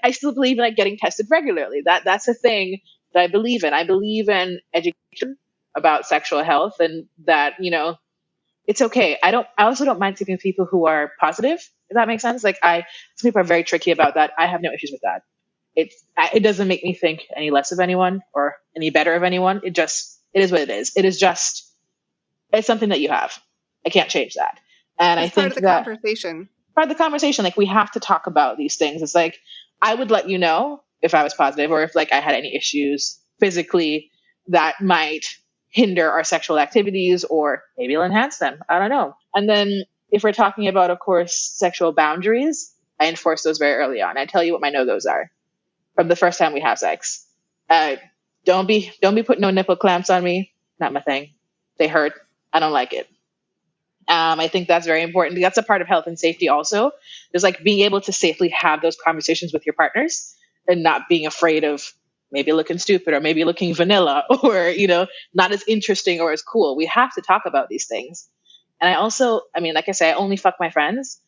I still believe in like getting tested regularly. That's a thing that I believe in. I believe in education about sexual health and that, it's okay. I also don't mind sleeping with people who are positive, if that makes sense. Like some people are very tricky about that. I have no issues with that. It doesn't make me think any less of anyone or any better of anyone. It is what it is. It's something that you have. I can't change that. And I It's part think of the that conversation. part of the conversation, like we have to talk about these things. It's like, I would let you know if I was positive or if like I had any issues physically that might hinder our sexual activities or maybe it'll enhance them. I don't know. And then if we're talking about, of course, sexual boundaries, I enforce those very early on. I tell you what my no-goes are from the first time we have sex. Uh, don't be putting no nipple clamps on me. Not my thing. They hurt. I don't like it. I think that's very important. That's a part of health and safety also. Is like being able to safely have those conversations with your partners and not being afraid of maybe looking stupid or maybe looking vanilla or, not as interesting or as cool. We have to talk about these things. And I also, I mean, like I say, I only fuck my friends.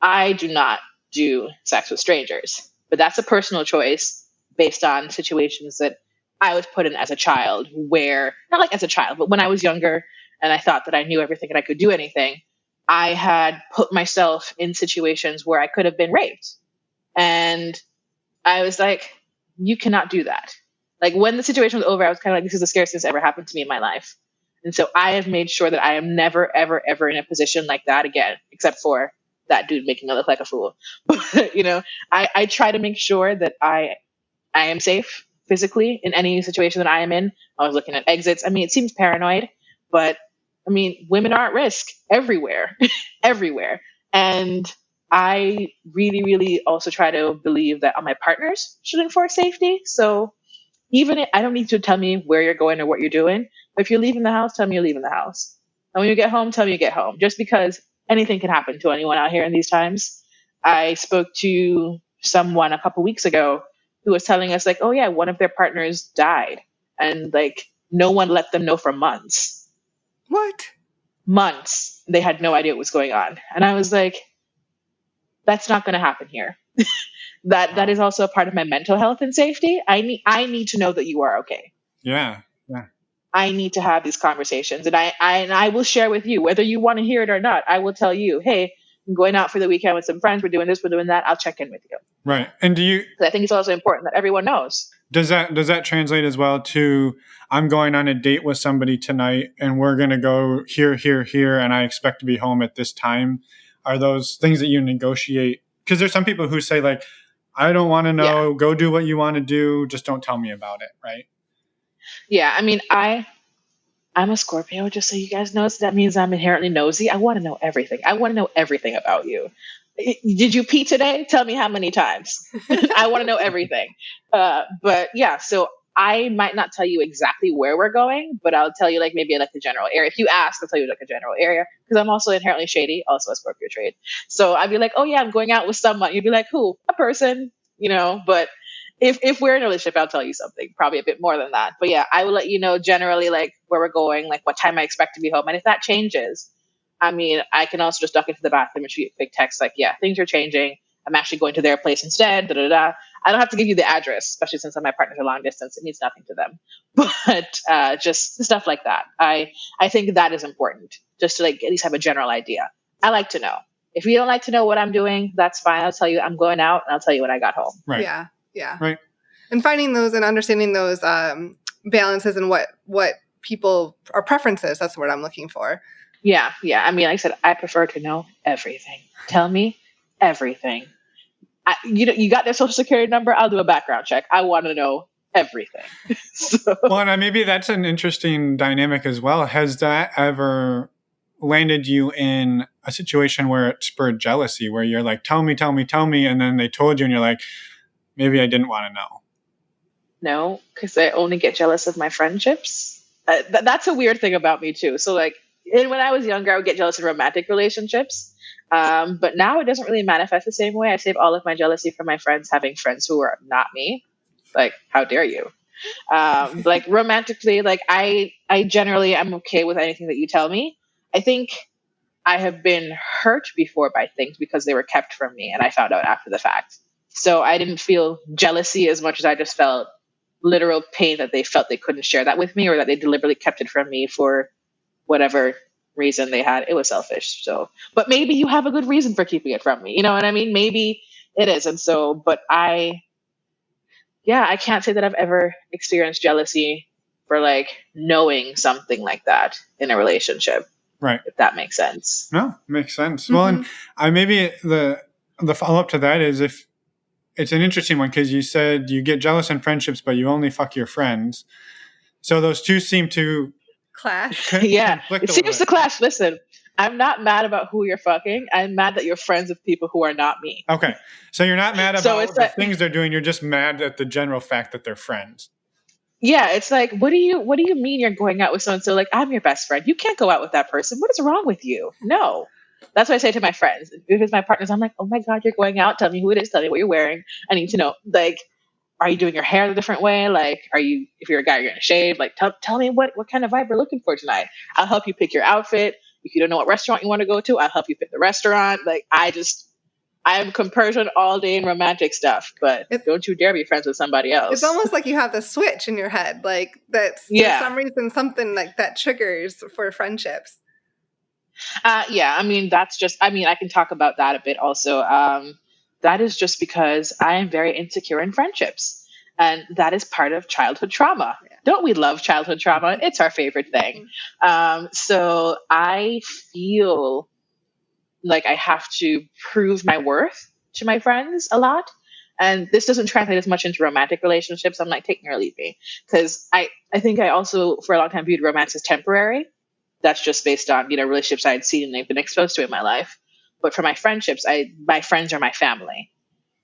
I do not do sex with strangers, but that's a personal choice based on situations that I was put in as a child where, not like as a child, but when I was younger and I thought that I knew everything and I could do anything, I had put myself in situations where I could have been raped. And I was like, you cannot do that. Like when the situation was over, I was kind of like, this is the scariest thing that's ever happened to me in my life. And so I have made sure that I am never, ever, ever in a position like that again, except for that dude making me look like a fool. I try to make sure that I am safe physically in any situation that I am in. I was looking at exits. I mean, it seems paranoid, but I mean, women are at risk everywhere, everywhere. And I really, really also try to believe that my partners should enforce safety. So even if I don't need to tell me where you're going or what you're doing, but if you're leaving the house, tell me you're leaving the house. And when you get home, tell me you get home. Just because anything can happen to anyone out here in these times. I spoke to someone a couple weeks ago who was telling us like, oh yeah, one of their partners died, and like no one let them know for months. What? Months. They had no idea what was going on, and I was like, that's not going to happen here. That is also a part of my mental health and safety. I need to know that you are okay. Yeah. Yeah. I need to have these conversations, and I will share with you whether you want to hear it or not. I will tell you, hey, I'm going out for the weekend with some friends. We're doing this, we're doing that. I'll check in with you. Right. And 'Cause I think it's also important that everyone knows. does that translate as well to I'm going on a date with somebody tonight and we're going to go here, here, here, and I expect to be home at this time? Are those things that you negotiate? Because there's some people who say like, I don't want to know, go do what you want to do, just don't tell me about it, right? Yeah, I mean, I'm a Scorpio, just so you guys know. So that means I'm inherently nosy. I want to know everything. I want to know everything about you. Did you pee today? Tell me how many times. I want to know everything. But yeah, so I might not tell you exactly where we're going, but I'll tell you like maybe like the general area. If you ask, I'll tell you like a general area because I'm also inherently shady, also a Scorpio trait. So I'd be like, oh yeah, I'm going out with someone. You'd be like, who? A person, but if we're in a relationship, I'll tell you something, probably a bit more than that. But yeah, I will let you know generally like where we're going, like what time I expect to be home. And if that changes, I mean, I can also just duck into the bathroom and shoot a quick text like, yeah, things are changing. I'm actually going to their place instead. Da, da, da. I don't have to give you the address, especially since my partners are long distance. It means nothing to them. But just stuff like that. I think that is important, just to like at least have a general idea. I like to know. If you don't like to know what I'm doing, that's fine. I'll tell you I'm going out, and I'll tell you when I got home. Right. Yeah. Yeah. Right. And finding those and understanding those balances and what people are preferences. That's the word I'm looking for. Yeah. I mean, like I said, I prefer to know everything. Tell me everything. You got their social security number? I'll do a background check. I want to know everything. Well, and maybe that's an interesting dynamic as well. Has that ever landed you in a situation where it spurred jealousy, where you're like, tell me, and then they told you and you're like, maybe I didn't want to know? No, because I only get jealous of my friendships. That's a weird thing about me too. So like when I was younger, I would get jealous of romantic relationships. But now it doesn't really manifest the same way. I save all of my jealousy from my friends having friends who are not me. Like, how dare you? Like romantically, like I generally am okay with anything that you tell me. I think I have been hurt before by things because they were kept from me and I found out after the fact. So I didn't feel jealousy as much as I just felt literal pain that they felt they couldn't share that with me or that they deliberately kept it from me for whatever reason they had. It was selfish. So, but maybe you have a good reason for keeping it from me. You know what I mean? Maybe it is. And so, but I can't say that I've ever experienced jealousy for like knowing something like that in a relationship. Right. If that makes sense. No, makes sense. Well, and maybe the follow up to that is, if it's an interesting one, because you said you get jealous in friendships, but you only fuck your friends. So those two seem to Clash. Yeah, conflict it a little seems to bit. clash. Listen, I'm not mad about who you're fucking. I'm mad that you're friends with people who are not me. Okay, so you're not mad So about it's the like, things they're doing. You're just mad at the general fact that they're friends. yeah, it's like, what do you mean you're going out with so and so? Like, I'm your best friend. You can't go out with that person. What is wrong with you? No. That's what I say to my friends. If it's my partners, I'm like, oh my God, you're going out. Tell me who it is. Tell me what you're wearing. I need to know. Like, are you doing your hair a different way? Like, if you're a guy, you're going to shave. Like, tell me what kind of vibe we're looking for tonight. I'll help you pick your outfit. If you don't know what restaurant you want to go to, I'll help you pick the restaurant. Like, I am compersion all day in romantic stuff, but don't you dare be friends with somebody else. It's almost like you have the switch in your head. Like, that's for some reason something like that triggers for friendships. Yeah, I mean, I can talk about that a bit also. That is just because I am very insecure in friendships. And that is part of childhood trauma. Yeah. Don't we love childhood trauma? It's our favorite thing. So I feel like I have to prove my worth to my friends a lot. And this doesn't translate as much into romantic relationships. I'm like, take me or leave me. Because I think I also, for a long time, viewed romance as temporary. That's just based on, relationships I had seen and they've been exposed to in my life. But for my friendships, my friends are my family.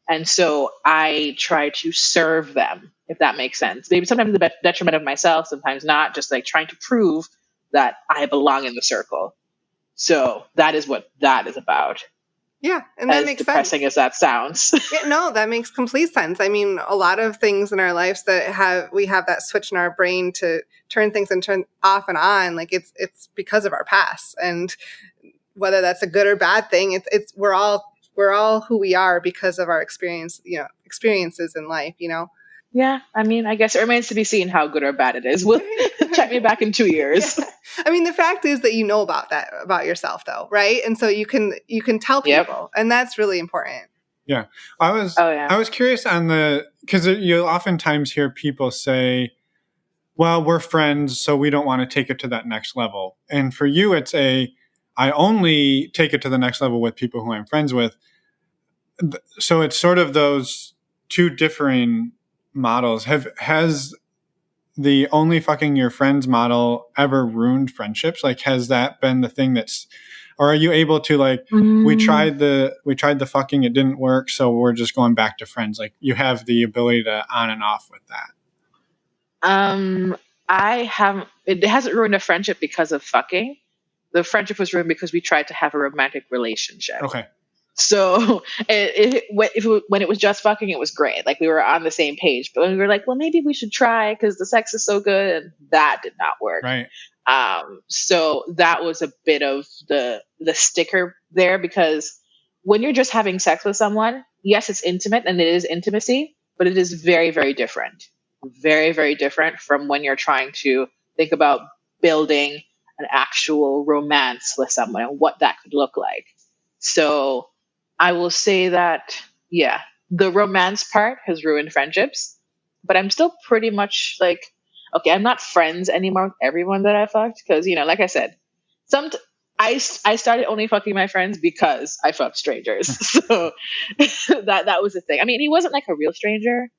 And so I try to serve them, if that makes sense. Maybe sometimes the detriment of myself, sometimes not, just like trying to prove that I belong in the circle. So that is what that is about. Yeah, and that makes sense. As depressing as that sounds. Yeah, no, that makes complete sense. I mean, a lot of things in our lives that we have that switch in our brain to turn things and turn off and on. Like it's because of our past, and whether that's a good or bad thing, we're all who we are because of our experiences in life. Yeah, I mean, I guess it remains to be seen how good or bad it is. We'll check me back in 2 years. Yeah. I mean, the fact is that you know about yourself, though, right? And so you can tell people, and that's really important. Yeah, I was curious on because you oftentimes hear people say, "Well, we're friends, so we don't want to take it to that next level." And for you, it's I only take it to the next level with people who I'm friends with. So it's sort of those two differing models. Has the only fucking your friends model ever ruined friendships? Like, has that been the thing or are you able to we tried the fucking, it didn't work, so we're just going back to friends? Like, you have the ability to on and off with that. It hasn't ruined a friendship because of fucking. The friendship was ruined because we tried to have a romantic relationship. Okay. So when it was just fucking, it was great. Like, we were on the same page. But when we were like, well, maybe we should try because the sex is so good, and that did not work. Right. So that was a bit of the sticker there, because when you're just having sex with someone, yes, it's intimate and it is intimacy, but it is very, very different. Very, very different from when you're trying to think about building an actual romance with someone and what that could look like. So I will say that, yeah, the romance part has ruined friendships, but I'm still pretty much like, okay, I'm not friends anymore with everyone that I fucked, because, like I said, I started only fucking my friends because I fucked strangers. So that was the thing. I mean, he wasn't like a real stranger.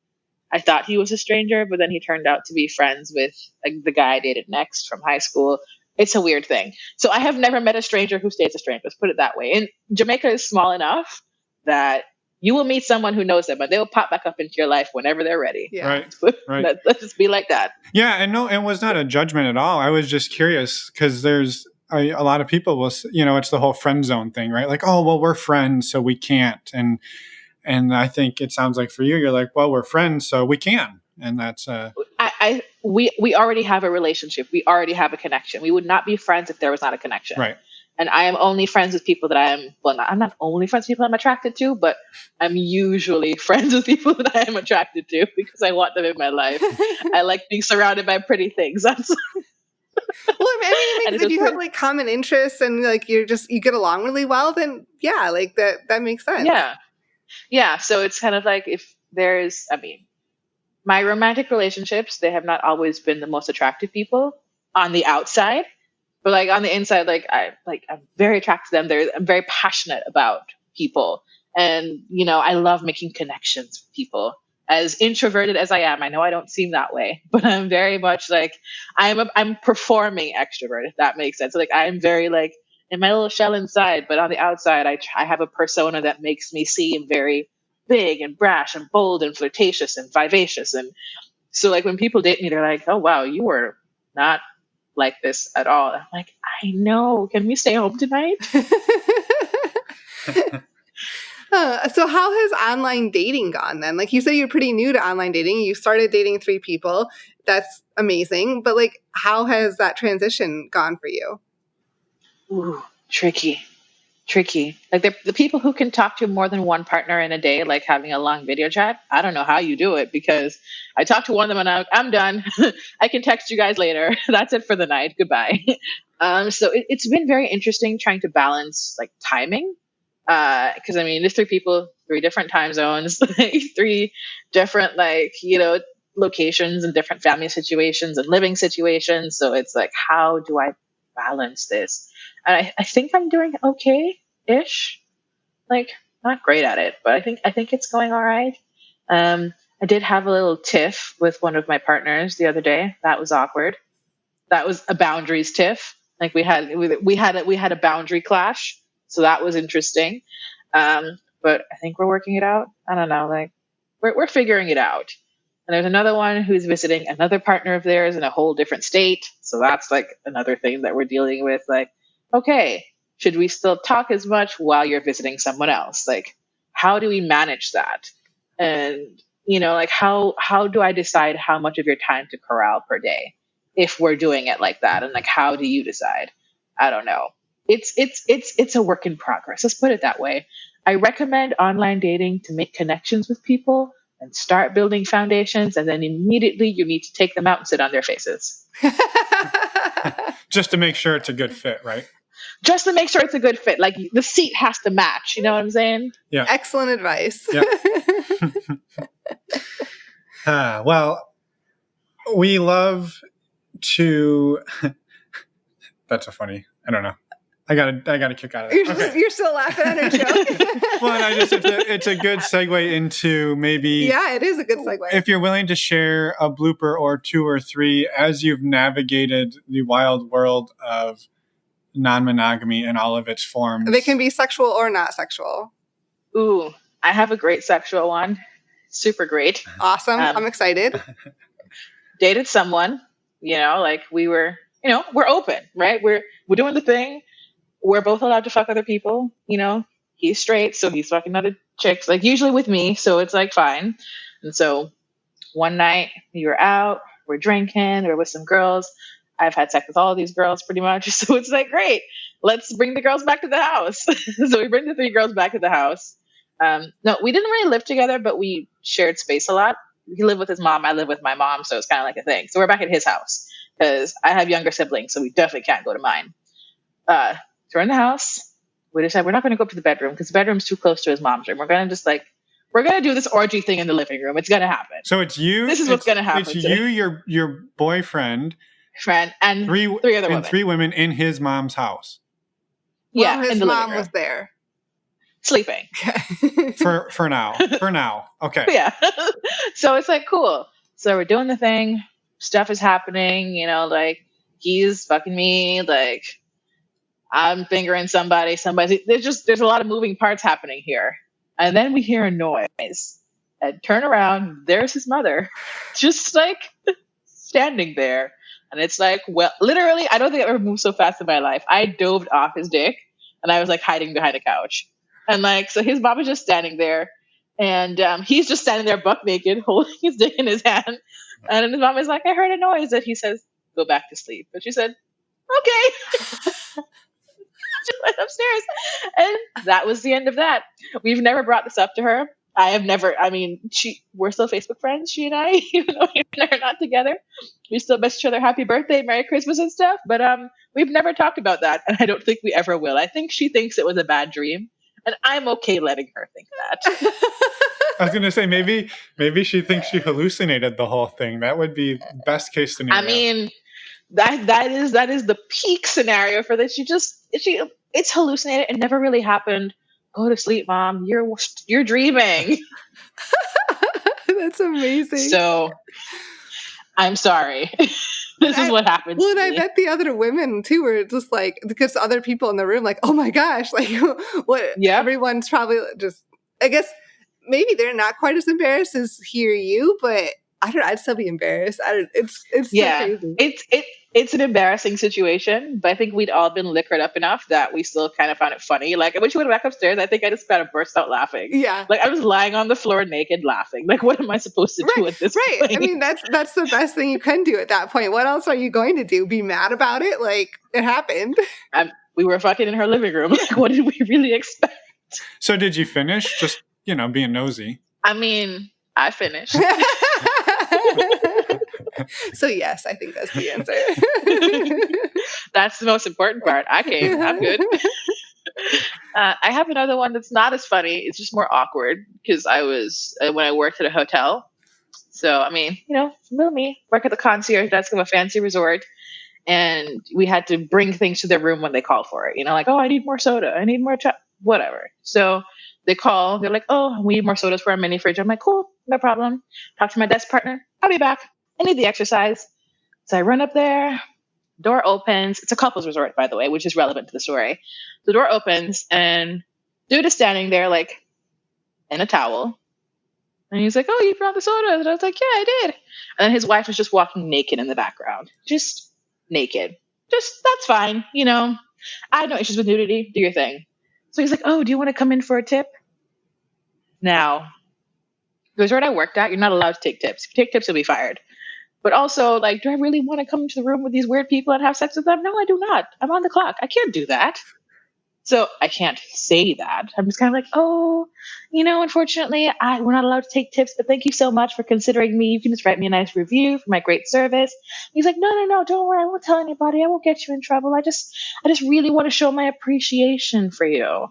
I thought he was a stranger, but then he turned out to be friends with the guy I dated next from high school. It's a weird thing. So I have never met a stranger who stays a stranger. Let's put it that way. And Jamaica is small enough that you will meet someone who knows them, but they'll pop back up into your life whenever they're ready. Yeah. Right. Let's just be like that. Yeah, and no, it was not a judgment at all. I was just curious because there's a lot of people will, it's the whole friend zone thing, right? Like, oh, well, we're friends, so we can't. And I think it sounds like for you, you're like, well, we're friends, so we can. And that's we already have a relationship. We already have a connection. We would not be friends if there was not a connection. Right. And I am only friends with people that I'm not only friends with people I'm attracted to, but I'm usually friends with people that I am attracted to because I want them in my life. I like being surrounded by pretty things. That's well, I mean, if you have like common interests and like you get along really well, then yeah, like that makes sense. Yeah. So it's kind of like, if there's, my romantic relationships, they have not always been the most attractive people on the outside, But like on the inside, I'm very attracted to them. I'm very passionate about people, and I love making connections with people. As introverted as I am, I know I don't seem that way, but I'm very much like I'm performing extrovert, if that makes sense. Like I'm very like in my little shell inside, but on the outside, I have a persona that makes me seem very big and brash and bold and flirtatious and vivacious. And so like when people date me, they're like, "Oh wow, you were not like this at all." I'm like, "I know. Can we stay home tonight?" So how has online dating gone then? Like you said, you're pretty new to online dating. You started dating 3 people. That's amazing. But like, how has that transition gone for you? Ooh, tricky. Like the people who can talk to more than one partner in a day, like having a long video chat. I don't know how you do it, because I talked to one of them and I'm done. I can text you guys later. That's it for the night. Goodbye. So it's been very interesting trying to balance like timing. Because I mean, there's 3 people, 3 different time zones, like 3 different locations and different family situations and living situations. So it's like, how do I balance this? And I think I'm doing okay-ish. Like not great at it, but I think it's going all right. I did have a little tiff with one of my partners the other day. That was awkward. That was a boundaries tiff. Like we had a boundary clash. So that was interesting. But I think we're working it out. I don't know. Like we're figuring it out. And there's another one who's visiting another partner of theirs in a whole different state. So that's like another thing that we're dealing with. Like, okay, should we still talk as much while you're visiting someone else? Like, how do we manage that? And, like how do I decide how much of your time to corral per day if we're doing it like that? And like, how do you decide? I don't know. It's a work in progress. Let's put it that way. I recommend online dating to make connections with people and start building foundations, and then immediately you need to take them out and sit on their faces. Just to make sure it's a good fit, right? Just to make sure it's a good fit. Like the seat has to match. You know what I'm saying? Yeah. Excellent advice. Yeah. Well, we love to. That's so funny. I don't know. I got a kick out of that. You're still laughing at her joke. Well, it's a good segue into maybe. Yeah, it is a good segue. If you're willing to share a blooper or 2 or 3 as you've navigated the wild world of non-monogamy in all of its forms. They can be sexual or not sexual. Ooh, I have a great sexual one. Super great. Awesome. I'm excited. Dated someone, like we were, we're open, right? We're doing the thing. We're both allowed to fuck other people. He's straight, so he's fucking other chicks, like usually with me. So it's like fine. And so one night we were out, we're drinking, we're with some girls. I've had sex with all of these girls pretty much. So it's like, great, let's bring the girls back to the house. So we bring the 3 girls back to the house. No, we didn't really live together, but we shared space a lot. He lived with his mom. I live with my mom. So it's kind of like a thing. So we're back at his house because I have younger siblings. So we definitely can't go to mine. So we're in the house. We decided we're not going to go up to the bedroom because the bedroom's too close to his mom's room. We're going to do this orgy thing in the living room. It's going to happen. So it's you. This is what's going to happen. It's you, your boyfriend, and 3 other women. 3 women in his mom's house. Yeah, well, his mom was there. Sleeping. For now. For now. Okay. Yeah. So it's like, cool. So we're doing the thing. Stuff is happening, like he's fucking me, like I'm fingering somebody, there's a lot of moving parts happening here. And then we hear a noise and turn around. There's his mother just like standing there. And it's like, well, literally, I don't think I've ever moved so fast in my life. I dove off his dick and I was like hiding behind a couch. And like, so his mom is just standing there and he's just standing there buck naked, holding his dick in his hand. And his mom is like, I heard a noise. And he says, go back to sleep. But she said, okay. She went upstairs. And that was the end of that. We've never brought this up to her. We're still Facebook friends, she and I, even though we're not together. We still miss each other happy birthday, Merry Christmas and stuff. But we've never talked about that. And I don't think we ever will. I think she thinks it was a bad dream. And I'm okay letting her think that. I was going to say, maybe she thinks she hallucinated the whole thing. That would be best case scenario. I mean, that is the peak scenario for this. It's hallucinated. It never really happened. Go to sleep, mom. You're dreaming. That's amazing. So I'm sorry. This is what happened. Well, and I bet the other women too were just like, because other people in the room, like, oh my gosh, like what? Yeah. Everyone's probably just, I guess maybe they're not quite as embarrassed as hear you, but I don't know. I'd still be embarrassed. It's Yeah, so crazy. it's an embarrassing situation, but I think we'd all been liquored up enough that we still kind of found it funny. Like when she went back upstairs, I think I just kind of burst out laughing. Yeah. Like I was lying on the floor naked laughing. Like what am I supposed to do at this point? I mean, that's the best thing you can do at that point. What else are you going to do? Be mad about it? Like it happened. We were fucking in her living room. Like what did we really expect? So did you finish? Just, being nosy. I mean, I finished. So yes, I think that's the answer. That's the most important part. I came. I'm good. I have another one that's not as funny. It's just more awkward because I was when I worked at a hotel. So I mean, little me, work at the concierge desk of a fancy resort, and we had to bring things to their room when they call for it. Like, oh, I need more soda. I need more whatever. So they call. They're like, oh, we need more sodas for our mini fridge. I'm like, cool, no problem. Talk to my desk partner. I'll be back. I need the exercise. So I run up there. Door opens. It's a couples resort, by the way, which is relevant to the story. The door opens and dude is standing there like in a towel. And he's like, oh, you brought the sodas. And I was like, yeah, I did. And then his wife was just walking naked in the background. Just naked. That's fine. I have no issues with nudity. Do your thing. So he's like, oh, do you want to come in for a tip? Now, the resort I worked at, you're not allowed to take tips. If you take tips, you'll be fired. But also, like, do I really want to come into the room with these weird people and have sex with them? No, I do not. I'm on the clock. I can't do that. So I can't say that. I'm just kind of like, oh, unfortunately, we're not allowed to take tips, but thank you so much for considering me. You can just write me a nice review for my great service. He's like, no, don't worry. I won't tell anybody. I won't get you in trouble. I just really want to show my appreciation for you.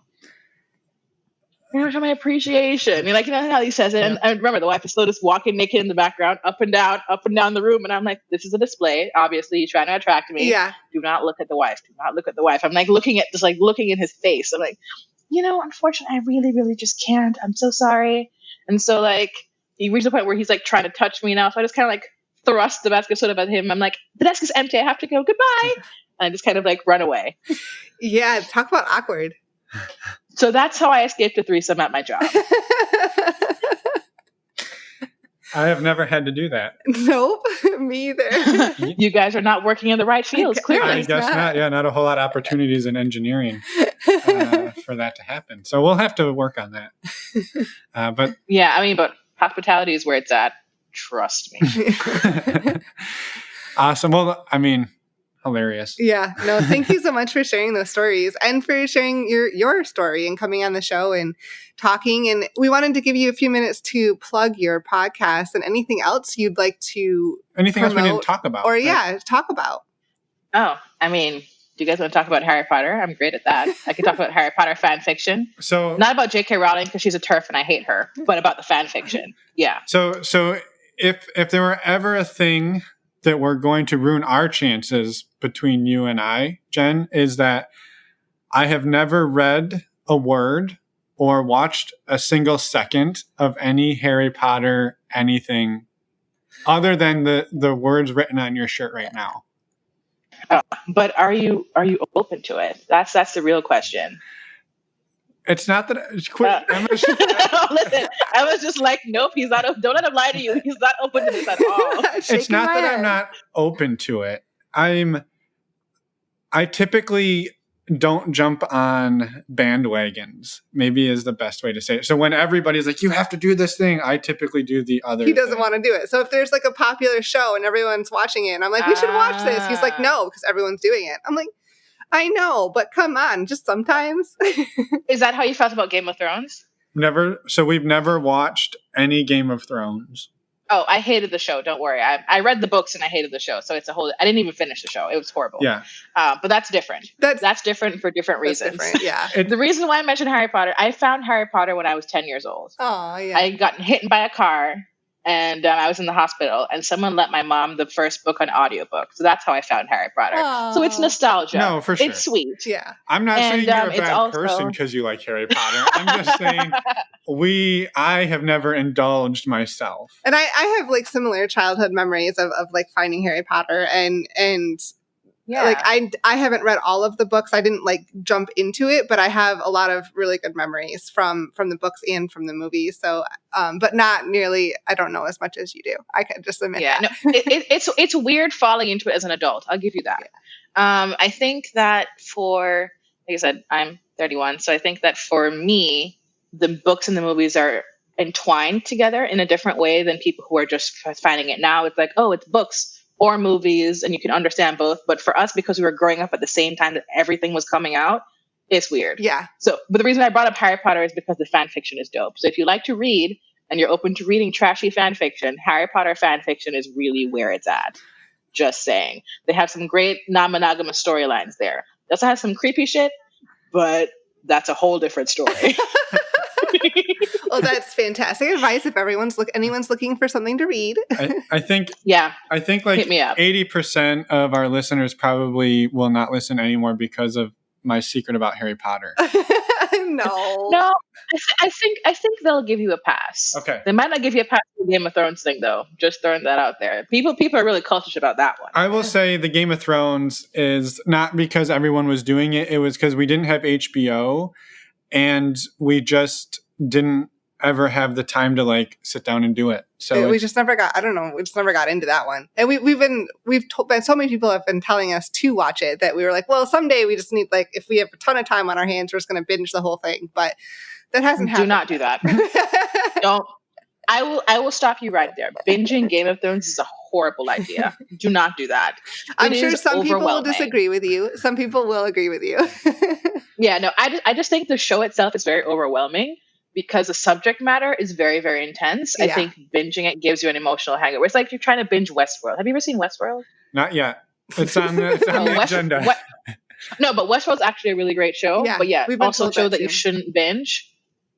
Show my appreciation. How he says it. And I remember the wife is still just walking naked in the background, up and down the room. And I'm like, this is a display. Obviously, he's trying to attract me. Yeah. Do not look at the wife. Do not look at the wife. I'm like looking in his face. I'm like, unfortunately, I really, really just can't. I'm so sorry. And so like, he reached the point where he's like trying to touch me now. So I just kind of like thrust the basket of soda at him. I'm like, the desk is empty. I have to go. Goodbye. And I just kind of like run away. Yeah. Talk about awkward. So that's how I escaped a threesome at my job. I have never had to do that. Nope, me either. You guys are not working in the right fields, clearly. I guess not. Yeah, not a whole lot of opportunities in engineering for that to happen. So we'll have to work on that. But yeah, but hospitality is where it's at. Trust me. Awesome. Well, hilarious. Yeah. No, thank you so much for sharing those stories and for sharing your story and coming on the show and talking. And we wanted to give you a few minutes to plug your podcast and anything else you'd like to anything promote, else we didn't talk about. Or talk about. Oh, do you guys want to talk about Harry Potter? I'm great at that. I can talk about Harry Potter fan fiction. So not about J.K. Rowling because she's a TERF and I hate her, but about the fan fiction. Yeah. So if there were ever a thing that we're going to ruin our chances between you and I, Jen, is that I have never read a word or watched a single second of any Harry Potter anything other than the words written on your shirt right now. But are you open to it? That's the real question. It's not that it's quick. Listen, I was just like, nope, he's not. Don't let him lie to you. He's not open to this at all. It's not that I'm not open to it. I typically don't jump on bandwagons, maybe is the best way to say it. So when everybody's like, you have to do this thing, I typically do the other He doesn't want to do it. So if there's like a popular show and everyone's watching it and I'm like, we should watch this. He's like, no, because everyone's doing it. I'm like, I know, but come on, just sometimes. Is that how you felt about Game of Thrones? Never. So we've never watched any Game of Thrones. Oh, I hated the show. Don't worry. I read the books and I hated the show. So it's a whole. I didn't even finish the show. It was horrible. Yeah. But that's different. That's different for different reasons. Different, yeah. The reason why I mentioned Harry Potter, I found Harry Potter when I was 10 years old. Oh, yeah. I got hit by a car and I was in the hospital, and someone lent my mom the first book on audiobook. So that's how I found Harry Potter. So it's nostalgia. No, for sure. It's sweet. Yeah. I'm not And, saying you're a it's bad also- person because you like Harry Potter. I'm just saying I have never indulged myself. And I have like similar childhood memories of like finding Harry Potter and Yeah. like I haven't read all of the books. I didn't like jump into it, but I have a lot of really good memories from the books and from the movies. So, but not nearly. I don't know as much as you do. I can just admit Yeah, that. no, it's weird falling into it as an adult. I'll give you that. I think that for, like I said, I'm 31, so I think that for me, the books and the movies are entwined together in a different way than people who are just finding it now. It's like, oh, it's books or movies, and you can understand both. But for us, because we were growing up at the same time that everything was coming out, it's weird. Yeah. So, but the reason I brought up Harry Potter is because the fan fiction is dope. So if you like to read and you're open to reading trashy fan fiction, Harry Potter fan fiction is really where it's at. Just saying. They have some great non-monogamous storylines there. They also have some creepy shit, but that's a whole different story. Well, that's fantastic advice if anyone's looking for something to read. I think Yeah. I think like Hit me up. 80% of our listeners probably will not listen anymore because of my secret about Harry Potter. No. No, I think they'll give you a pass. Okay. They might not give you a pass for the Game of Thrones thing, though. Just throwing that out there. People are really cultish about that one. I will say the Game of Thrones is not because everyone was doing it. It was because we didn't have HBO and we just didn't ever have the time to like sit down and do it. So we just never got. I don't know. We just never got into that one. And so many people have been telling us to watch it that we were like, well, someday we just need like if we have a ton of time on our hands, we're just going to binge the whole thing. But that hasn't happened. Do not do that. Don't. I will stop you right there. Binging Game of Thrones is a horrible idea. Do not do that. I'm It sure is some people will overwhelming. disagree with you. Some people will agree with you. Yeah, no, I just think the show itself is very overwhelming because the subject matter is very, very intense. I Yeah. think binging it gives you an emotional hangover. It's like you're trying to binge Westworld. Have you ever seen Westworld? not yet. It's on the agenda. No, but Westworld's actually a really great show. Yeah, But yeah, we've been also a told show that that you too. shouldn't binge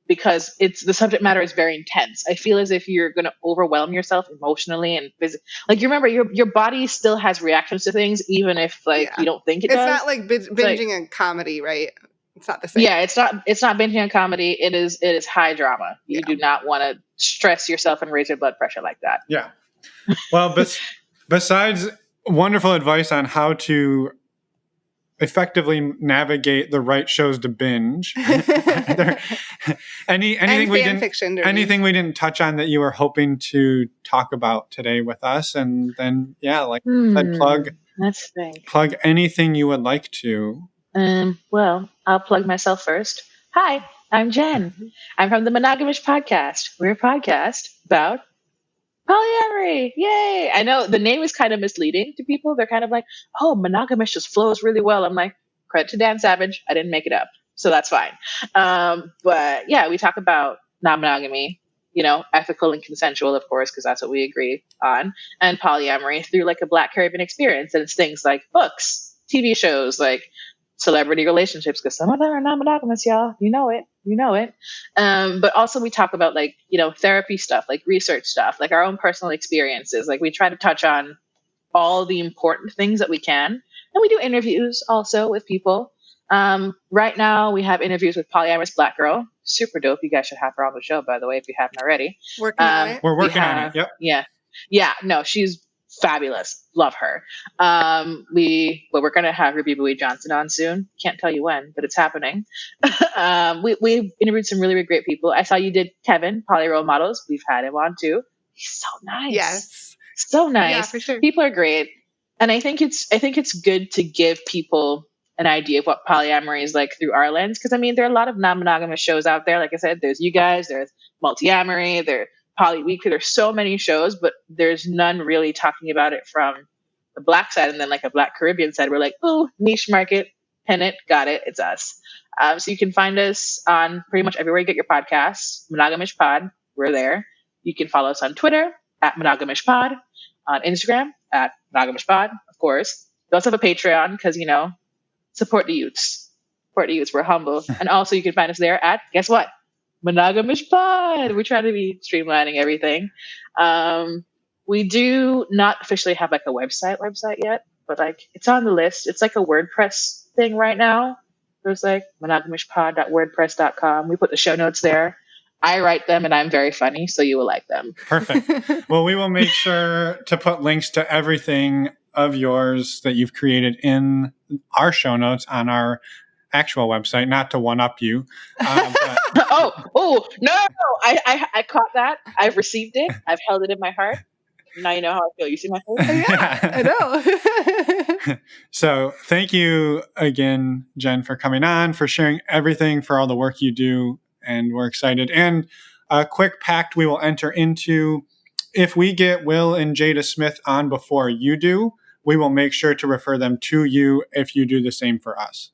because the subject matter is very intense. I feel as if you're going to overwhelm yourself emotionally and physically. Like you remember, your body still has reactions to things, even if like Yeah. you don't think it It's does. not like binging a comedy, right? It's not the same. Yeah, it's not binging a comedy. It is high drama. You Yeah. do not want to stress yourself and raise your blood pressure like that. Yeah. Well, besides wonderful advice on how to effectively navigate the right shows to binge, anything we didn't fiction, anything we didn't touch on that you were hoping to talk about today with us, and then like I said, Let's think. plug anything you would like to. Well, I'll plug myself first. Hi, I'm Jen. I'm from the Monogamish Podcast. We're a podcast about polyamory. Yay! I know the name is kind of misleading to people. They're kind of like, oh, Monogamish just flows really well. I'm like, credit to Dan Savage. I didn't make it up. So that's fine. But yeah, we talk about non-monogamy, ethical and consensual, of course, because that's what we agree on, and polyamory through like a Black Caribbean experience. And it's things like books, TV shows, like celebrity relationships, because some of them are non-monogamous, y'all. You know it. But also we talk about like, therapy stuff, like research stuff, like our own personal experiences. Like we try to touch on all the important things that we can. And we do interviews also with people. Right now we have interviews with polyamorous Black girl. Super dope. You guys should have her on the show, by the way, if you haven't already. Working on it. We're working on it. Yep. Yeah. No, she's fabulous. Love her. We're gonna have Ruby Bowie Johnson on soon. Can't tell you when, but it's happening. We've interviewed some really, really great people. I saw you did Kevin, Poly Role Models. We've had him on too. He's so nice. Yes. So nice. Yeah, for sure. People are great. And I think it's good to give people an idea of what polyamory is like through our lens. Because I mean, there are a lot of non-monogamous shows out there. Like I said, there's you guys, there's Multiamory, there's Poly Weekly. There's so many shows, but there's none really talking about it from the Black side. And then like a Black Caribbean side, we're like, oh, niche market, pin it, got it, it's us. So you can find us on pretty much everywhere you get your podcasts. Monogamish Pod, we're there. You can follow us on Twitter at Monogamish Pod, on Instagram at Monogamish Pod, of course. We also have a Patreon because, support the youths. Support the youths. We're humble. And also you can find us there at, guess what? Monogamish Pod. We try to be streamlining everything. We do not officially have like a website yet, but like it's on the list. It's like a WordPress thing right now. There's like monogamishpod.wordpress.com. We put the show notes there. I write them and I'm very funny, so you will like them. Perfect. Well, we will make sure to put links to everything of yours that you've created in our show notes on our actual website, not to one-up you. But... no. I caught that. I've received it. I've held it in my heart. Now you know how I feel. You see my face? Yeah, I know. So thank you again, Jen, for coming on, for sharing everything, for all the work you do. And we're excited. And a quick pact we will enter into. If we get Will and Jada Smith on before you do, we will make sure to refer them to you if you do the same for us.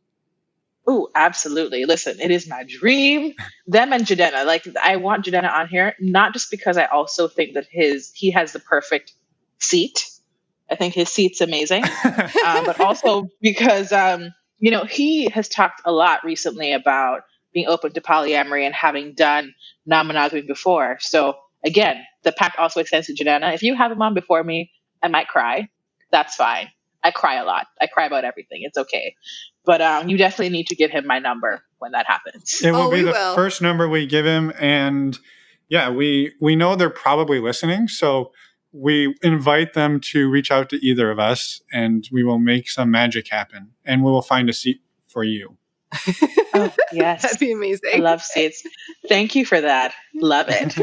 Oh, absolutely. Listen, it is my dream. Them and Jadena. Like, I want Jadena on here, not just because I also think that he has the perfect seat. I think his seat's amazing. But also because, he has talked a lot recently about being open to polyamory and having done non-monogamy before. So again, the pact also extends to Jadena. If you have him on before me, I might cry. That's fine. I cry a lot. I cry about everything. It's okay. But you definitely need to give him my number when that happens. It will be the first number we give him. And yeah, we know they're probably listening. So we invite them to reach out to either of us and we will make some magic happen. And we will find a seat for you. Oh, yes. That'd be amazing. I love seats. Thank you for that. Love it.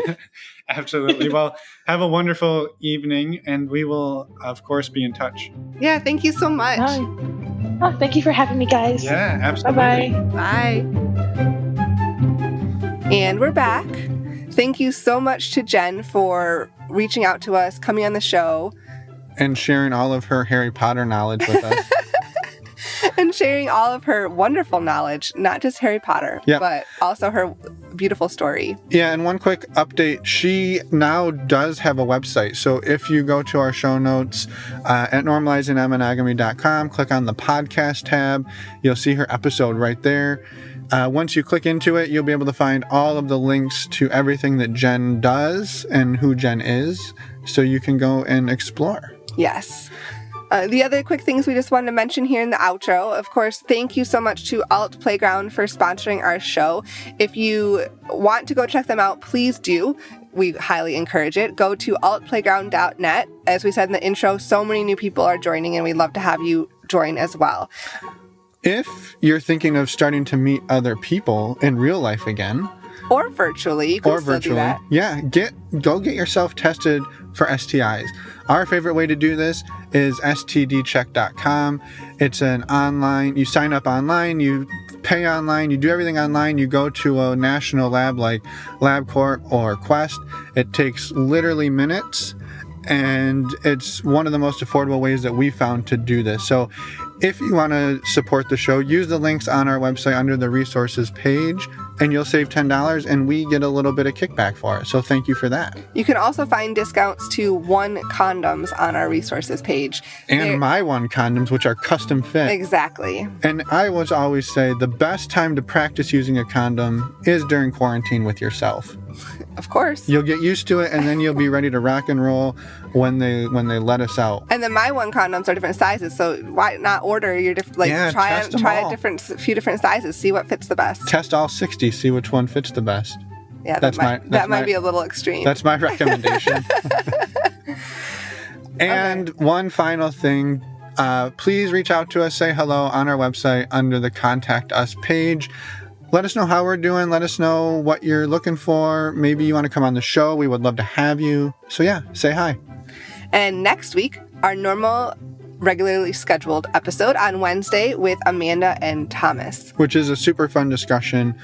Absolutely. Well, have a wonderful evening and we will, of course, be in touch. Yeah, thank you so much. Bye. Oh, thank you for having me, guys. Yeah, absolutely. Bye-bye. Bye. And we're back. Thank you so much to Jen for reaching out to us, coming on the show. And sharing all of her Harry Potter knowledge with us. And sharing all of her wonderful knowledge, not just Harry Potter, but also her beautiful story. Yeah, and one quick update. She now does have a website. So if you go to our show notes at normalizingnonmonogamy.com, click on the podcast tab, you'll see her episode right there. Once you click into it, you'll be able to find all of the links to everything that Jen does and who Jen is, so you can go and explore. Yes. The other quick things we just wanted to mention here in the outro, of course, thank you so much to Alt Playground for sponsoring our show. If you want to go check them out, please do. We highly encourage it. Go to altplayground.net. As we said in the intro, so many new people are joining, and we'd love to have you join as well. If you're thinking of starting to meet other people in real life again, or virtually, you can still do that. Yeah, go get yourself tested for STIs. Our favorite way to do this is stdcheck.com. It's an online, you sign up online, you pay online, you do everything online, you go to a national lab like LabCorp or Quest. It takes literally minutes, and it's one of the most affordable ways that we found to do this. So if you want to support the show, use the links on our website under the resources page, and you'll save $10, and we get a little bit of kickback for it. So thank you for that. You can also find discounts to One condoms on our resources page. And My One condoms, which are custom fit. Exactly. And I always say the best time to practice using a condom is during quarantine with yourself. Of course. You'll get used to it, and then you'll be ready to rock and roll when they let us out. And then My One condoms are different sizes, so why not order your try a few different sizes, see what fits the best. Test all 60, see which one fits the best. Yeah, that might be a little extreme. That's my recommendation. And one final thing, please reach out to us, say hello on our website under the Contact Us page. Let us know how we're doing. Let us know what you're looking for. Maybe you want to come on the show. We would love to have you. So yeah, say hi. And next week, our normal, regularly scheduled episode on Wednesday with Amanda and Thomas. Which is a super fun discussion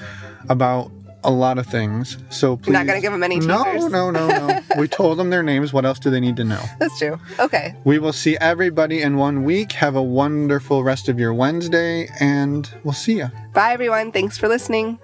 about a lot of things. So please. You're not going to give them any teasers? No. We told them their names. What else do they need to know? That's true. Okay. We will see everybody in 1 week. Have a wonderful rest of your Wednesday, and we'll see you. Bye, everyone. Thanks for listening.